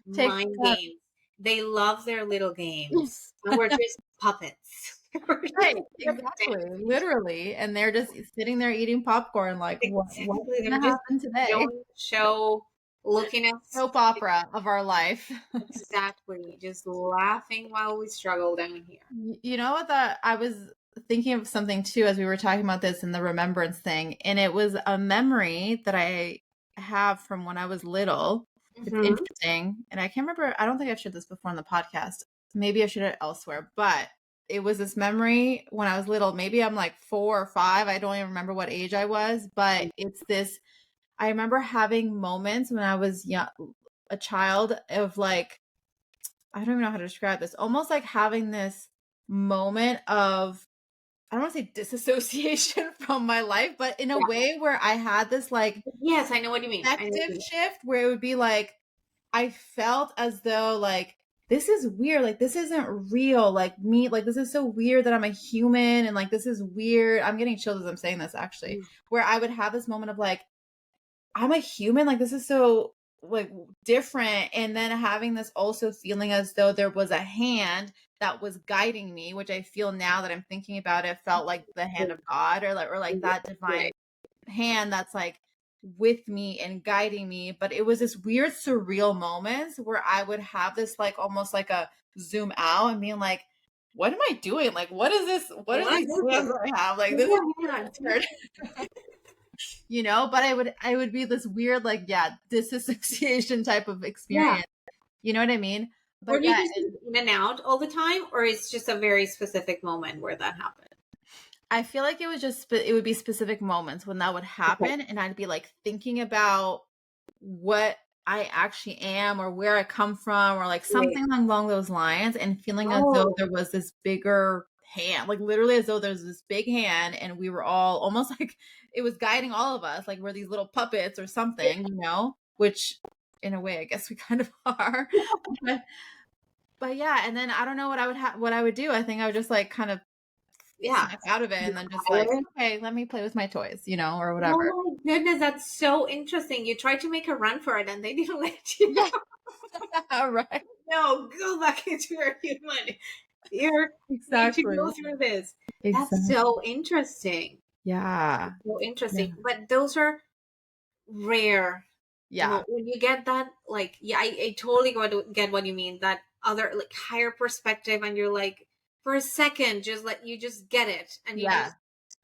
Speaker 2: mind games. They love their little games. And we're just puppets.
Speaker 1: Right, exactly, literally. And they're just sitting there eating popcorn like, what's going to happen today?
Speaker 2: Show, looking at
Speaker 1: soap opera of our life.
Speaker 2: Exactly. Just laughing while we struggle down here.
Speaker 1: You know what, I was thinking of something too as we were talking about this in the remembrance thing, and it was a memory that I have from when I was little. It's interesting, and I can't remember, I don't think I've shared this before on the podcast. Maybe I shared it elsewhere, but it was this memory when I was little. Maybe I'm like 4 or 5. I don't even remember what age I was, but it's this, I remember having moments when I was young, a child, of like, I don't even know how to describe this, almost like having this moment of, I don't want to say disassociation from my life, but in a way where I had this like,
Speaker 2: yes, I know what you mean,
Speaker 1: perspective shift where it would be like, I felt as though like, this is weird, like this isn't real, like me, like this is so weird that I'm a human, and like this is weird. I'm getting chills as I'm saying this, actually, where I would have this moment of like, I'm a human, like this is so like different, and then having this also feeling as though there was a hand that was guiding me, which I feel now that I'm thinking about it, felt like the hand of God, or like that divine hand that's like with me and guiding me. But it was this weird surreal moments where I would have this like almost like a zoom out and being like, what am I doing? Like, what is this? What is these hands I have? Like, this is weird. You know, but I would be this weird, like, disassociation type of experience. You know what I mean?
Speaker 2: But you just in and out all the time, or it's just a very specific moment where that happened?
Speaker 1: I feel like it was just, it would be specific moments when that would happen. And I'd be like thinking about what I actually am, or where I come from, or like something along those lines, and feeling as though there was this bigger hand, like literally as though there's this big hand, and we were all almost like it was guiding all of us, like we're these little puppets or something, you know, which in a way I guess we kind of are. But yeah, and then I don't know what I would do. I think I would just like kind of
Speaker 2: yeah.
Speaker 1: snap out of it and then just like,
Speaker 2: Quiet.
Speaker 1: okay, let me play with my toys, or whatever.
Speaker 2: Oh my goodness, that's so interesting. You tried to make a run for it and they didn't let you.
Speaker 1: Yeah. Right.
Speaker 2: No, go back into your human. You're need to
Speaker 1: Exactly.
Speaker 2: go through this. That's
Speaker 1: Exactly.
Speaker 2: so interesting.
Speaker 1: Yeah.
Speaker 2: So
Speaker 1: Yeah.
Speaker 2: interesting. But those are rare.
Speaker 1: Yeah.
Speaker 2: When you get that, like, yeah, I totally get what you mean. That other, like, higher perspective, and you're like, for a second, just let you just get it, and you
Speaker 1: Yeah.
Speaker 2: just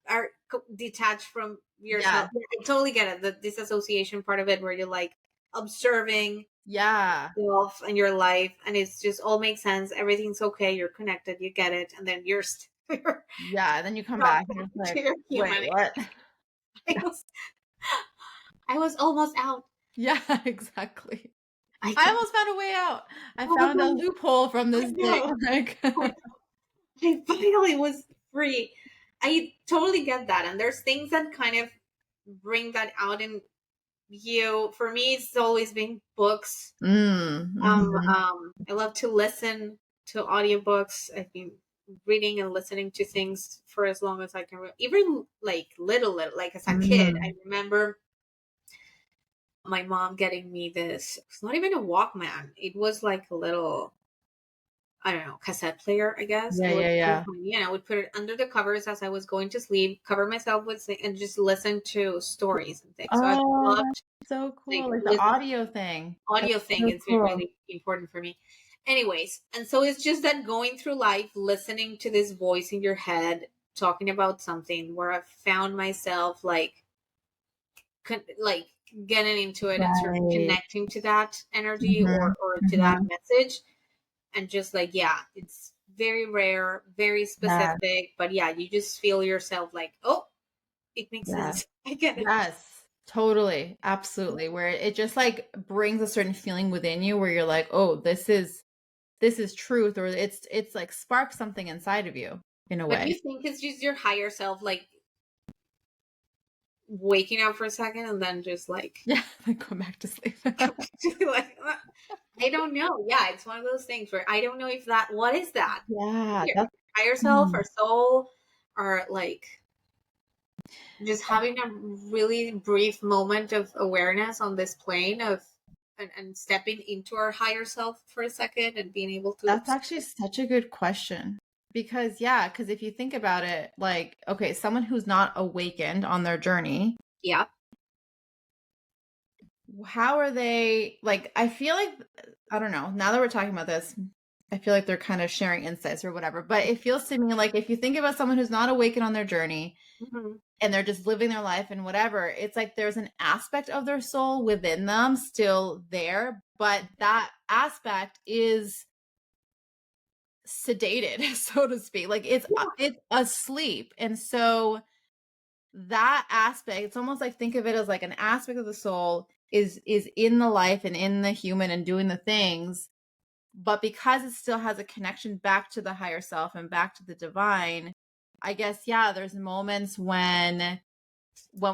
Speaker 2: are detached from
Speaker 1: Yeah.
Speaker 2: yourself. I totally get it. The disassociation part of it, where you're like observing
Speaker 1: Yeah.
Speaker 2: yourself and your life, and it's just all makes sense. Everything's okay. You're connected. You get it, and then you're
Speaker 1: Yeah. And then you come
Speaker 2: not
Speaker 1: back and
Speaker 2: back
Speaker 1: it's
Speaker 2: to
Speaker 1: like,
Speaker 2: your
Speaker 1: wait,
Speaker 2: humanity.
Speaker 1: what?
Speaker 2: I was, I was almost out.
Speaker 1: Yeah, exactly.
Speaker 2: I
Speaker 1: I
Speaker 2: just,
Speaker 1: almost found a way out. I
Speaker 2: oh my
Speaker 1: found a
Speaker 2: god,
Speaker 1: loophole from
Speaker 2: I
Speaker 1: this thing.
Speaker 2: know.
Speaker 1: Like,
Speaker 2: I finally was free. I totally get that. And there's things that kind of bring that out in you. For me, it's always been books.
Speaker 1: mhm.
Speaker 2: I love to listen to audiobooks. I've been reading and listening to things for as long as I can. Even like little, like as a kid, I
Speaker 1: Mm.
Speaker 2: remember my mom getting me this. It's not even a Walkman. It was like a little, I don't know, cassette player, I guess.
Speaker 1: Yeah,
Speaker 2: It was
Speaker 1: yeah,
Speaker 2: really
Speaker 1: yeah.
Speaker 2: tiny, and I would put it under the covers as I was going to sleep, cover myself with and just listen to stories and things. So I've
Speaker 1: Oh,
Speaker 2: loved,
Speaker 1: that's so
Speaker 2: like,
Speaker 1: cool. Like the
Speaker 2: listen,
Speaker 1: audio thing. That's
Speaker 2: audio thing.
Speaker 1: so
Speaker 2: It's been
Speaker 1: cool.
Speaker 2: really important for me. Anyways, and so it's just that going through life, listening to this voice in your head talking about something where I've found myself like getting into it and sort of
Speaker 1: Right.
Speaker 2: connecting to that energy,
Speaker 1: Mhm.
Speaker 2: or to that
Speaker 1: Mhm.
Speaker 2: message, and just like, yeah, it's very rare, very
Speaker 1: Yeah.
Speaker 2: specific, but yeah, you just feel yourself like, oh, it makes
Speaker 1: Yeah.
Speaker 2: sense. I get it.
Speaker 1: Yes. Totally. Absolutely. Where it just like brings a certain feeling within you where you're like, "Oh, this is truth," or it's like sparks something inside of you in a
Speaker 2: But
Speaker 1: way.
Speaker 2: you think it's just your higher self, like, waking up for a second and then just like
Speaker 1: Yeah, then go back to sleep.
Speaker 2: like, I don't know. Yeah, it's one of those things where I don't know if that, what is that
Speaker 1: Yeah,
Speaker 2: here,
Speaker 1: that's
Speaker 2: higher self
Speaker 1: mm.
Speaker 2: or soul, or like just having a really brief moment of awareness on this plane of, and stepping into our higher self for a second and being able to
Speaker 1: That's
Speaker 2: observe.
Speaker 1: actually such a good question. Because if you think about it, like, okay, someone who's not awakened on their journey,
Speaker 2: Yeah.
Speaker 1: how are they like, I feel like, I don't know, now that we're talking about this, I feel like they're kind of sharing insights or whatever, but it feels to me like if you think about someone who's not awakened on their journey
Speaker 2: Hmm.
Speaker 1: and they're just living their life and whatever, it's like there's an aspect of their soul within them still there, but that aspect is sedated, so to speak. Like it's asleep. And so that aspect, it's almost like think of it as like an aspect of the soul is in the life and in the human and doing the things, but because it still has a connection back to the higher self and back to the divine, I guess yeah, there's moments when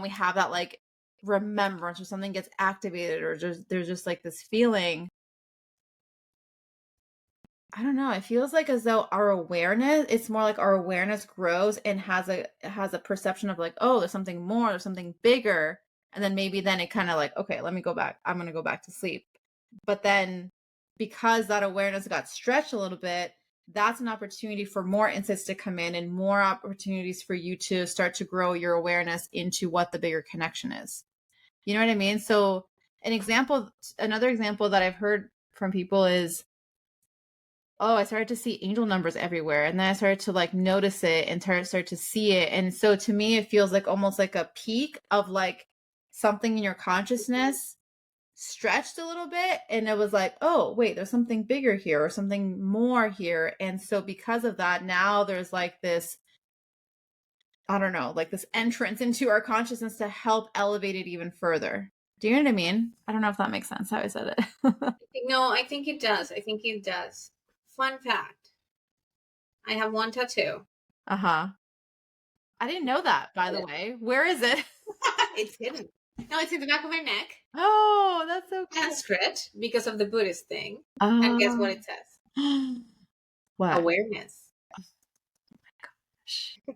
Speaker 1: we have that like remembrance or something gets activated or there's just like this feeling. I don't know. It feels like as though our awareness, it's more like our awareness grows and has a perception of like, oh, there's something more, there's something bigger. And then maybe then it kind of like, okay, let me go back. I'm gonna go back to sleep. But then because that awareness got stretched a little bit, that's an opportunity for more insights to come in and more opportunities for you to start to grow your awareness into what the bigger connection is. You know what I mean? So another example that I've heard from people is, oh, I started to see angel numbers everywhere. And then I started to like notice it and start to see it. And so to me, it feels like almost like a peak of like something in your consciousness stretched a little bit. And it was like, oh, wait, there's something bigger here or something more here. And so because of that, now there's like this, I don't know, like this entrance into our consciousness to help elevate it even further. Do you know what I mean? I don't know if that makes sense how I said it.
Speaker 2: No, I think it does. I think it does. Fun fact: I have one tattoo.
Speaker 1: Uh-huh. I didn't know that, by the way. Where is it?
Speaker 2: It's hidden. No, it's in the back of my neck.
Speaker 1: Oh, that's so cool.
Speaker 2: Sanskrit, because of the Buddhist thing. And guess what
Speaker 1: Um,
Speaker 2: it says?
Speaker 1: what?
Speaker 2: Awareness.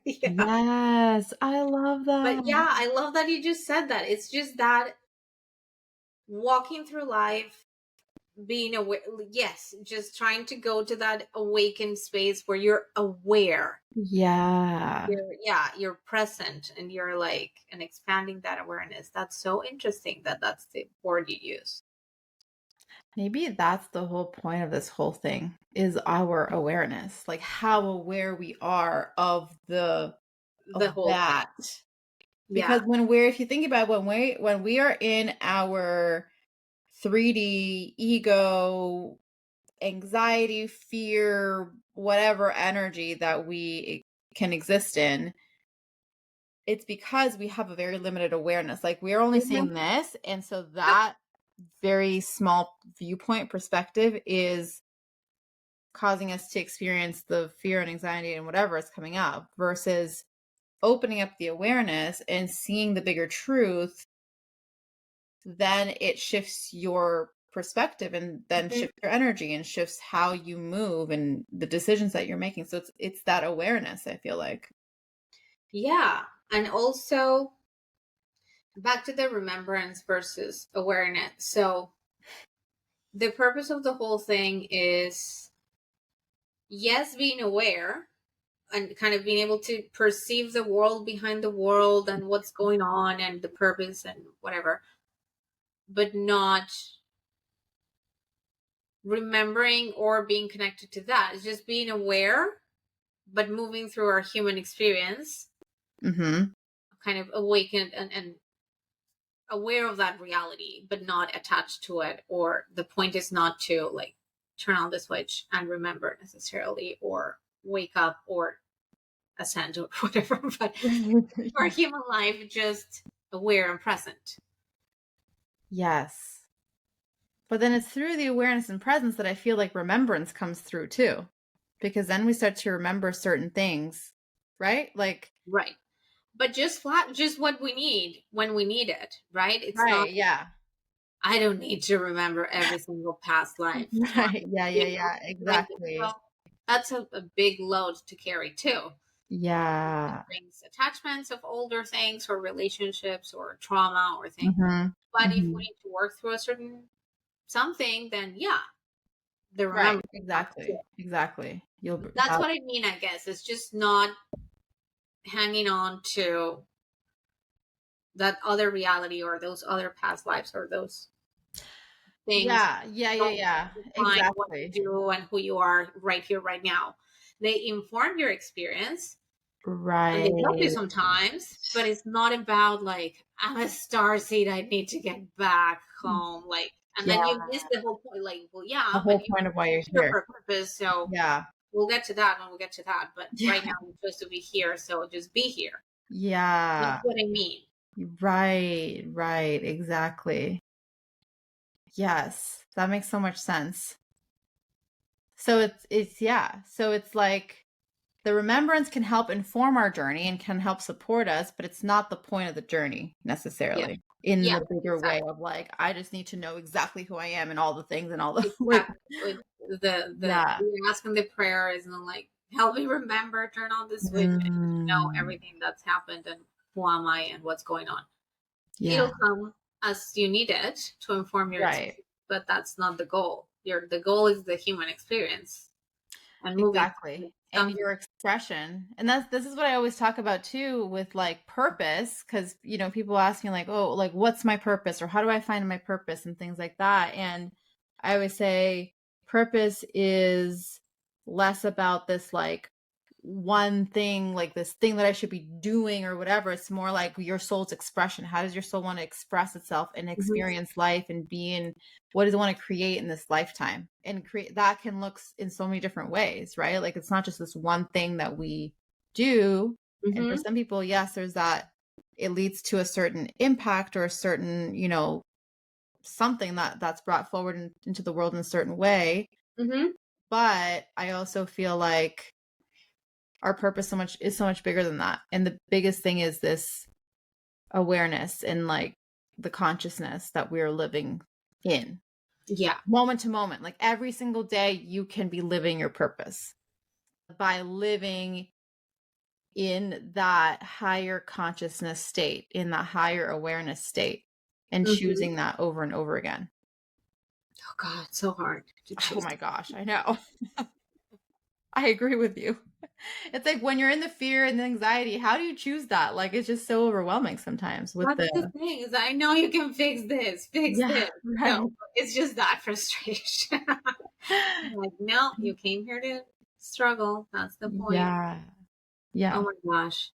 Speaker 2: Yeah.
Speaker 1: Yes, I love
Speaker 2: But
Speaker 1: that.
Speaker 2: yeah, I love that you just said that. It's just that walking through life, being aware, yes, just trying to go to that awakened space where you're aware.
Speaker 1: Yeah.
Speaker 2: You're present and you're like, and expanding that awareness. That's so interesting that that's the word you use.
Speaker 1: Maybe that's the whole point of this whole thing is our awareness, like how aware we are of
Speaker 2: The whole thing.
Speaker 1: that.
Speaker 2: Yeah.
Speaker 1: Because if you think about when we are in our 3D ego, anxiety, fear, whatever energy that we can exist in, it's because we have a very limited awareness. Like we're only
Speaker 2: Mhm.
Speaker 1: seeing this. And so
Speaker 2: Yep.
Speaker 1: that very small viewpoint perspective is causing us to experience the fear and anxiety and whatever is coming up versus opening up the awareness and seeing the bigger truth. Then it shifts your perspective and then
Speaker 2: Mhm.
Speaker 1: shifts your energy and shifts how you move and the decisions that you're making. So it's that awareness, I feel like.
Speaker 2: Yeah. And also back to the remembrance versus awareness. So the purpose of the whole thing is, yes, being aware and kind of being able to perceive the world behind the world and what's going on and the purpose and whatever, but not remembering or being connected to that. It's just being aware, but moving through our human experience,
Speaker 1: Mm-hmm.
Speaker 2: kind of awakened and aware of that reality, but not attached to it. Or the point is not to like turn on the switch and remember necessarily, or wake up or ascend or whatever. But for human life, just aware and present.
Speaker 1: Yes. But then it's through the awareness and presence that I feel like remembrance comes through too. Because then we start to remember certain things, right? Like,
Speaker 2: Right. But just just what we need when we need it, right? It's not,
Speaker 1: right, yeah.
Speaker 2: I don't need to remember every single past life
Speaker 1: Right.
Speaker 2: time.
Speaker 1: Yeah, yeah, yeah.
Speaker 2: Like,
Speaker 1: Exactly.
Speaker 2: well, that's a big load to carry too. It
Speaker 1: Yeah.
Speaker 2: brings attachments of older things or relationships or trauma or things.
Speaker 1: Mm-hmm.
Speaker 2: But if we
Speaker 1: Mm-hmm.
Speaker 2: need to work through a certain something, then yeah, the
Speaker 1: Right.
Speaker 2: remembrance comes too.
Speaker 1: Exactly. Exactly.
Speaker 2: That's what I mean, I guess. It's just not hanging on to that other reality or those other past lives or those things
Speaker 1: yeah, yeah, yeah,
Speaker 2: don't
Speaker 1: yeah.
Speaker 2: define what
Speaker 1: Exactly.
Speaker 2: you do and who you are right here, right now. They inform your experience and they help you
Speaker 1: Right.
Speaker 2: sometimes, but it's not about like, I'm a star seed, I need to get back home. Like, and
Speaker 1: Yeah.
Speaker 2: then you miss the whole point. Like, well,
Speaker 1: The
Speaker 2: yeah, but
Speaker 1: whole point of why you're
Speaker 2: here
Speaker 1: here.
Speaker 2: for a purpose. So
Speaker 1: Yeah.
Speaker 2: we'll get to that when we get to that. But
Speaker 1: Yeah.
Speaker 2: right now, we're supposed to be here. So just be here. That's
Speaker 1: Yeah.
Speaker 2: what I mean.
Speaker 1: Right. Right. Exactly. Yes. That makes so much sense. So so it's like the remembrance can help inform our journey and can help support us, but it's not the point of the journey
Speaker 2: Yeah.
Speaker 1: necessarily in
Speaker 2: Yeah.
Speaker 1: the bigger way
Speaker 2: Exactly.
Speaker 1: of like, I just need to know exactly who I am and all the things and all the like,
Speaker 2: Exactly. Like the
Speaker 1: yeah.
Speaker 2: asking the prayer isn't like, help me remember, turn on the switch, and know
Speaker 1: Mm,
Speaker 2: everything that's happened and who am I and what's going on.
Speaker 1: yeah.
Speaker 2: It'll come as you need it to inform your
Speaker 1: Right.
Speaker 2: experience, but that's not the goal. The goal is the human experience and moving
Speaker 1: Exactly. And
Speaker 2: some.
Speaker 1: your expression. And this is what I always talk about too with like purpose, because people ask me like, oh, like what's my purpose or how do I find my purpose and things like that. And I always say purpose is less about this like one thing, like this thing that I should be doing or whatever. It's more like your soul's expression. How does your soul want to express itself and
Speaker 2: Mhm.
Speaker 1: experience life and be in what does it want to create in this lifetime? And create that can look in so many different ways, right? Like it's not just this one thing that we do. And for
Speaker 2: Mhm.
Speaker 1: some people, yes, there's that it leads to a certain impact or a certain, something that's brought forward into the world in a certain way.
Speaker 2: Mhm.
Speaker 1: But I also feel like our purpose is so much bigger than that. And the biggest thing is this awareness and like the consciousness that we're living in
Speaker 2: Yeah.
Speaker 1: moment to moment. Like every single day you can be living your purpose by living in that higher consciousness state, in that higher awareness state, and choosing that over and over again.
Speaker 2: Oh God, it's so hard to choose.
Speaker 1: Oh my gosh, I know. I agree with you. It's like when you're in the fear and the anxiety, how do you choose that? Like, it's just so overwhelming sometimes with
Speaker 2: That's the thing, is I know you can fix this.
Speaker 1: right.
Speaker 2: No, it's just that frustration. I'm like, no, you came here to struggle. That's the point.
Speaker 1: Yeah.
Speaker 2: Oh my gosh.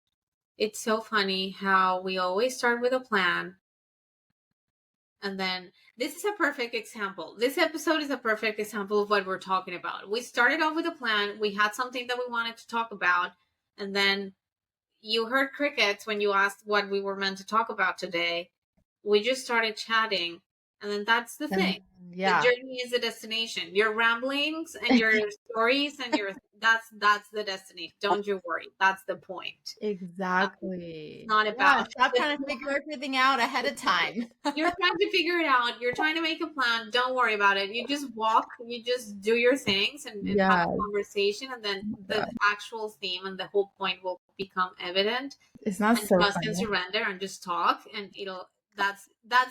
Speaker 2: It's so funny how we always start with a plan. And then this is a perfect example. This episode is a perfect example of what we're talking about. We started off with a plan. We had something that we wanted to talk about. And then you heard crickets when you asked what we were meant to talk about today. We just started chatting. And then that's the thing.
Speaker 1: Yeah.
Speaker 2: The journey is the destination. Your ramblings and your stories and your that's the destination. Don't you worry. That's the point.
Speaker 1: Exactly.
Speaker 2: It's not about
Speaker 1: stop trying to figure everything out ahead of time.
Speaker 2: You're trying to figure it out. You're trying to make a plan. Don't worry about it. You just walk, you just do your things and have a conversation, and then the actual theme and the whole point will become evident.
Speaker 1: It's not
Speaker 2: and
Speaker 1: so
Speaker 2: trust
Speaker 1: funny.
Speaker 2: And surrender and just talk, and that's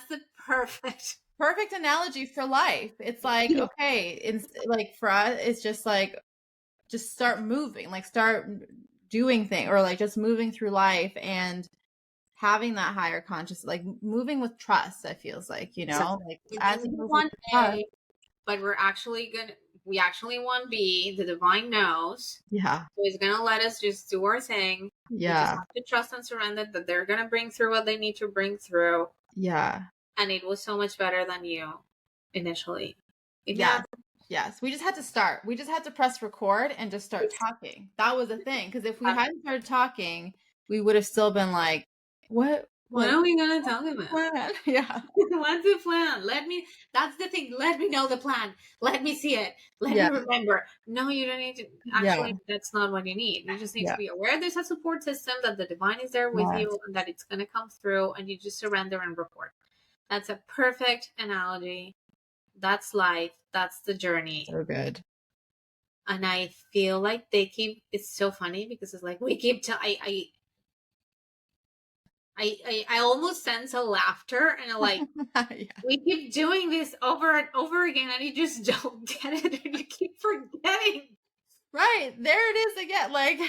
Speaker 2: the
Speaker 1: perfect analogy for life. It's like, okay, it's like for us, it's just like, just start moving, like start doing things, or like just moving through life and having that higher consciousness, like moving with trust. It feels like, like as you move
Speaker 2: one
Speaker 1: with
Speaker 2: day,
Speaker 1: trust,
Speaker 2: but we actually want to be, the divine knows.
Speaker 1: Yeah.
Speaker 2: So he's going to let us just do our thing.
Speaker 1: Yeah.
Speaker 2: We just have to trust and surrender that they're going to bring through what they need to bring through.
Speaker 1: Yeah.
Speaker 2: And it was so much better than you initially.
Speaker 1: Yes. We just had to start. We just had to press record and just start talking. That was the thing. Because if we hadn't started talking, we would have still been like, what
Speaker 2: are we going to talk about?
Speaker 1: Plan? Yeah.
Speaker 2: What's the plan? That's the thing. Let me know the plan. Let me see it. Let me remember. No, you don't need to. Actually, that's not what you need. You just need to be aware there's a support system, that the divine is there with you, and that it's going to come through, and you just surrender and record. That's a perfect analogy. That's life. That's the journey.
Speaker 1: So good.
Speaker 2: And I feel like it's so funny because it's like we keep I almost sense a laughter and like we keep doing this over and over again, and you just don't get it, and you keep forgetting.
Speaker 1: Right, there it is again, like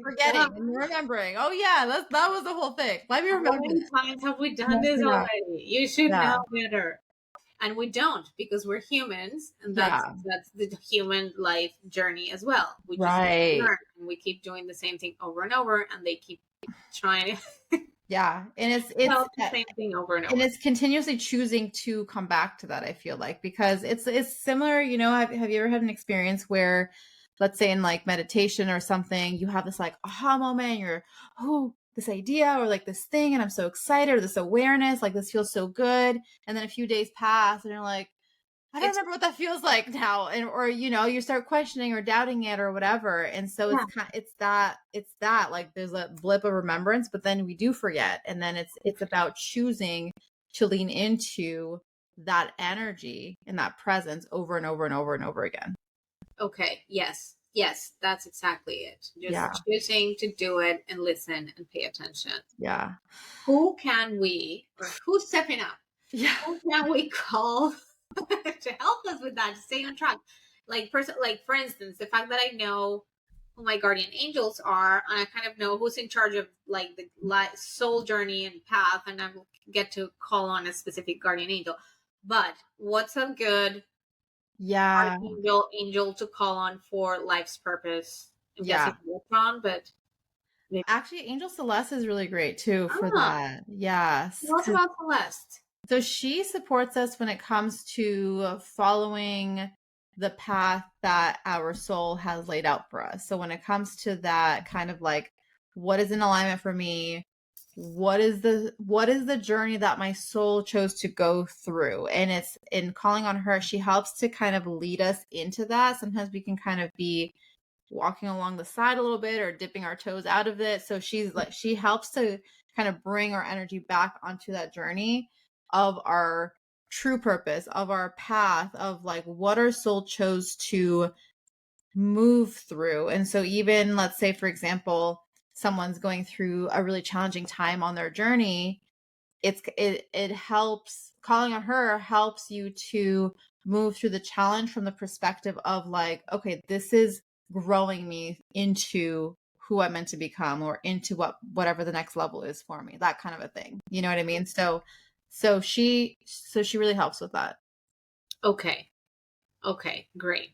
Speaker 1: forgetting and remembering. Oh yeah, that was the whole thing. Let me remember.
Speaker 2: How many times have we done this already? You should know better. And we don't, because we're humans, and that's the human life journey as well. We just learn, and we keep doing the same thing over and over, and they keep trying to
Speaker 1: and it's
Speaker 2: the same thing over and over.
Speaker 1: And it's continuously choosing to come back to that, I feel like, because it's similar, have you ever had an experience where, let's say in like meditation or something, you have this like aha moment, you're, this idea or like this thing, and I'm so excited, or this awareness, like this feels so good, and then a few days pass and you're like, I don't remember what that feels like now, or you start questioning or doubting it or whatever, and so it's that like there's a blip of remembrance, but then we do forget, and then it's about choosing to lean into that energy and that presence over and over and over and over again.
Speaker 2: Okay. Yes, that's exactly it. Just choosing to do it and listen and pay attention.
Speaker 1: Yeah.
Speaker 2: Who's stepping up?
Speaker 1: Yeah.
Speaker 2: Who can we call to help us with that, to stay on track? Like for instance, the fact that I know who my guardian angels are, and I kind of know who's in charge of like the soul journey and path, and I get to call on a specific guardian angel. But what's a good angel to call on for life's purpose? I'm guessing Ultron, but maybe.
Speaker 1: Actually, Angel Celeste is really great too for that. Yes.
Speaker 2: What about Celeste?
Speaker 1: So she supports us when it comes to following the path that our soul has laid out for us. So when it comes to that kind of like, what is in alignment for me? What is the journey that my soul chose to go through? And it's in calling on her, she helps to kind of lead us into that. Sometimes we can kind of be walking along the side a little bit or dipping our toes out of it. So she helps to kind of bring our energy back onto that journey of our true purpose, of our path, of like what our soul chose to move through. And so even, let's say, for example, someone's going through a really challenging time on their journey, it helps, calling on her helps you to move through the challenge from the perspective of like, okay, this is growing me into who I'm meant to become, or into whatever the next level is for me, that kind of a thing. You know what I mean? So she really helps with that.
Speaker 2: Okay, great.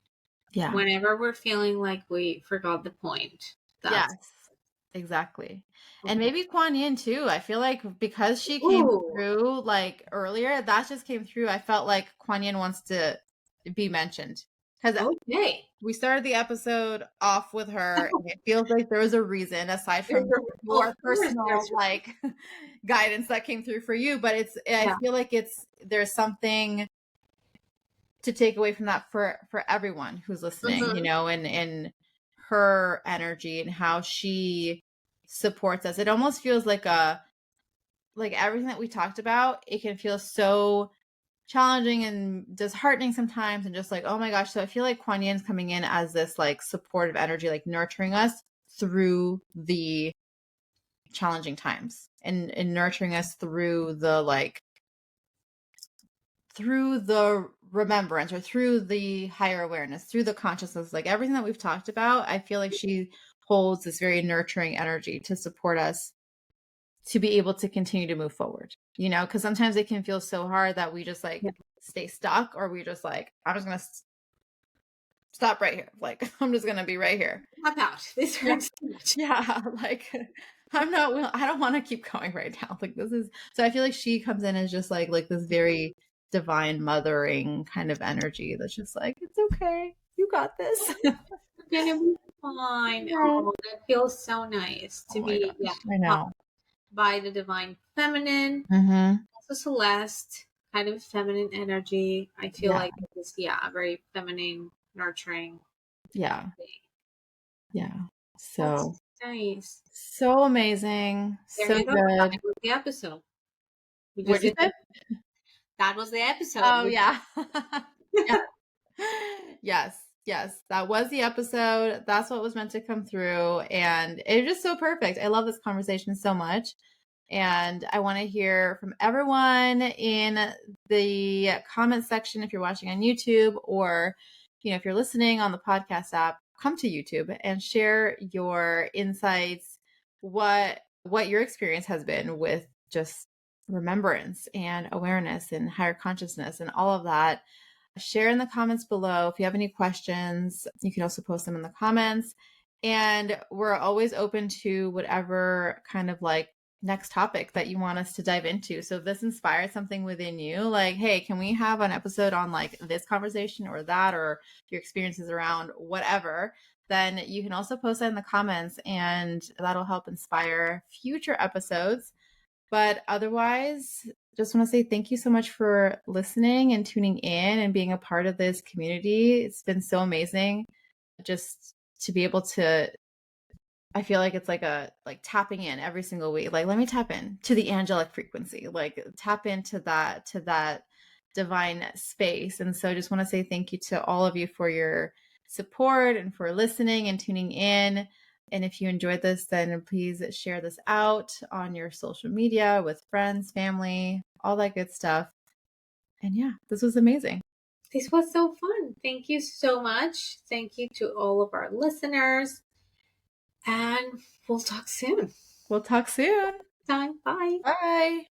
Speaker 1: Yeah.
Speaker 2: Whenever we're feeling like we forgot the point, that's
Speaker 1: Yes, exactly. And
Speaker 2: okay.
Speaker 1: maybe Kuan Yin too. I feel like because she came
Speaker 2: Ooh,
Speaker 1: through like earlier, that just came through. I felt like Kuan Yin wants to be mentioned because
Speaker 2: okay.
Speaker 1: we started the episode off with her, and it feels like there was a reason aside from
Speaker 2: Of
Speaker 1: your
Speaker 2: course,
Speaker 1: personal
Speaker 2: there's
Speaker 1: like guidance that came through for you. But I
Speaker 2: yeah.
Speaker 1: feel like there's something to take away from that for everyone who's listening,
Speaker 2: Mhm.
Speaker 1: and her energy and how she supports us. It almost feels like everything that we talked about, it can feel so challenging and disheartening sometimes, and just like, oh my gosh. So I feel like Kuan Yin's coming in as this like supportive energy, like nurturing us through the challenging times, and nurturing us through the remembrance, or through the higher awareness, through the consciousness, like everything that we've talked about. I feel like she holds this very nurturing energy to support us to be able to continue to move forward, because sometimes it can feel so hard that we just like
Speaker 2: Yeah.
Speaker 1: stay stuck, or we just like, I'm just going to stop right here. Like, I'm just going to be right here.
Speaker 2: Tap out. This
Speaker 1: Yeah.
Speaker 2: hurts too much.
Speaker 1: Yeah. Like, I don't want to keep going right now. Like, so I feel like she comes in as just like this very divine mothering kind of energy that's just like, it's okay. You got this.
Speaker 2: You're gonna be fine.
Speaker 1: Right.
Speaker 2: Oh, that feels so nice
Speaker 1: Oh
Speaker 2: to
Speaker 1: my
Speaker 2: be,
Speaker 1: gosh. I
Speaker 2: taught
Speaker 1: know.
Speaker 2: by the divine feminine.
Speaker 1: Mm-hmm.
Speaker 2: Also Celeste, kind of feminine energy. I feel
Speaker 1: Yeah.
Speaker 2: like it's a very feminine, nurturing
Speaker 1: Yeah.
Speaker 2: thing.
Speaker 1: Yeah.
Speaker 2: That's
Speaker 1: So
Speaker 2: nice.
Speaker 1: amazing.
Speaker 2: There
Speaker 1: So
Speaker 2: you go. That
Speaker 1: good.
Speaker 2: was the episode. We just
Speaker 1: What'd you
Speaker 2: did
Speaker 1: say?
Speaker 2: that was the episode.
Speaker 1: Oh yeah. Yeah. Yes, yes. That was the episode. That's what was meant to come through. And it was just so perfect. I love this conversation so much. And I want to hear from everyone in the comment section if you're watching on YouTube, or if you're listening on the podcast app, come to YouTube and share your insights, what your experience has been with just remembrance and awareness and higher consciousness and all of that. Share in the comments below. If you have any questions, you can also post them in the comments. And we're always open to whatever kind of like next topic that you want us to dive into. So if this inspired something within you, like, hey, can we have an episode on like this conversation or that, or your experiences around whatever, then you can also post that in the comments, and that'll help inspire future episodes. But otherwise, just want to say thank you so much for listening and tuning in and being a part of this community. It's been so amazing just to be able to, I feel like it's like tapping in every single week. Like, let me tap in to the angelic frequency, like tap into that divine space. And so I just want to say thank you to all of you for your support and for listening and tuning in. And if you enjoyed this, then please share this out on your social media with friends, family, all that good stuff. And yeah, this was amazing.
Speaker 2: This was so fun. Thank you so much. Thank you to all of our listeners. And we'll talk soon.
Speaker 1: We'll talk soon.
Speaker 2: Bye.
Speaker 1: Bye.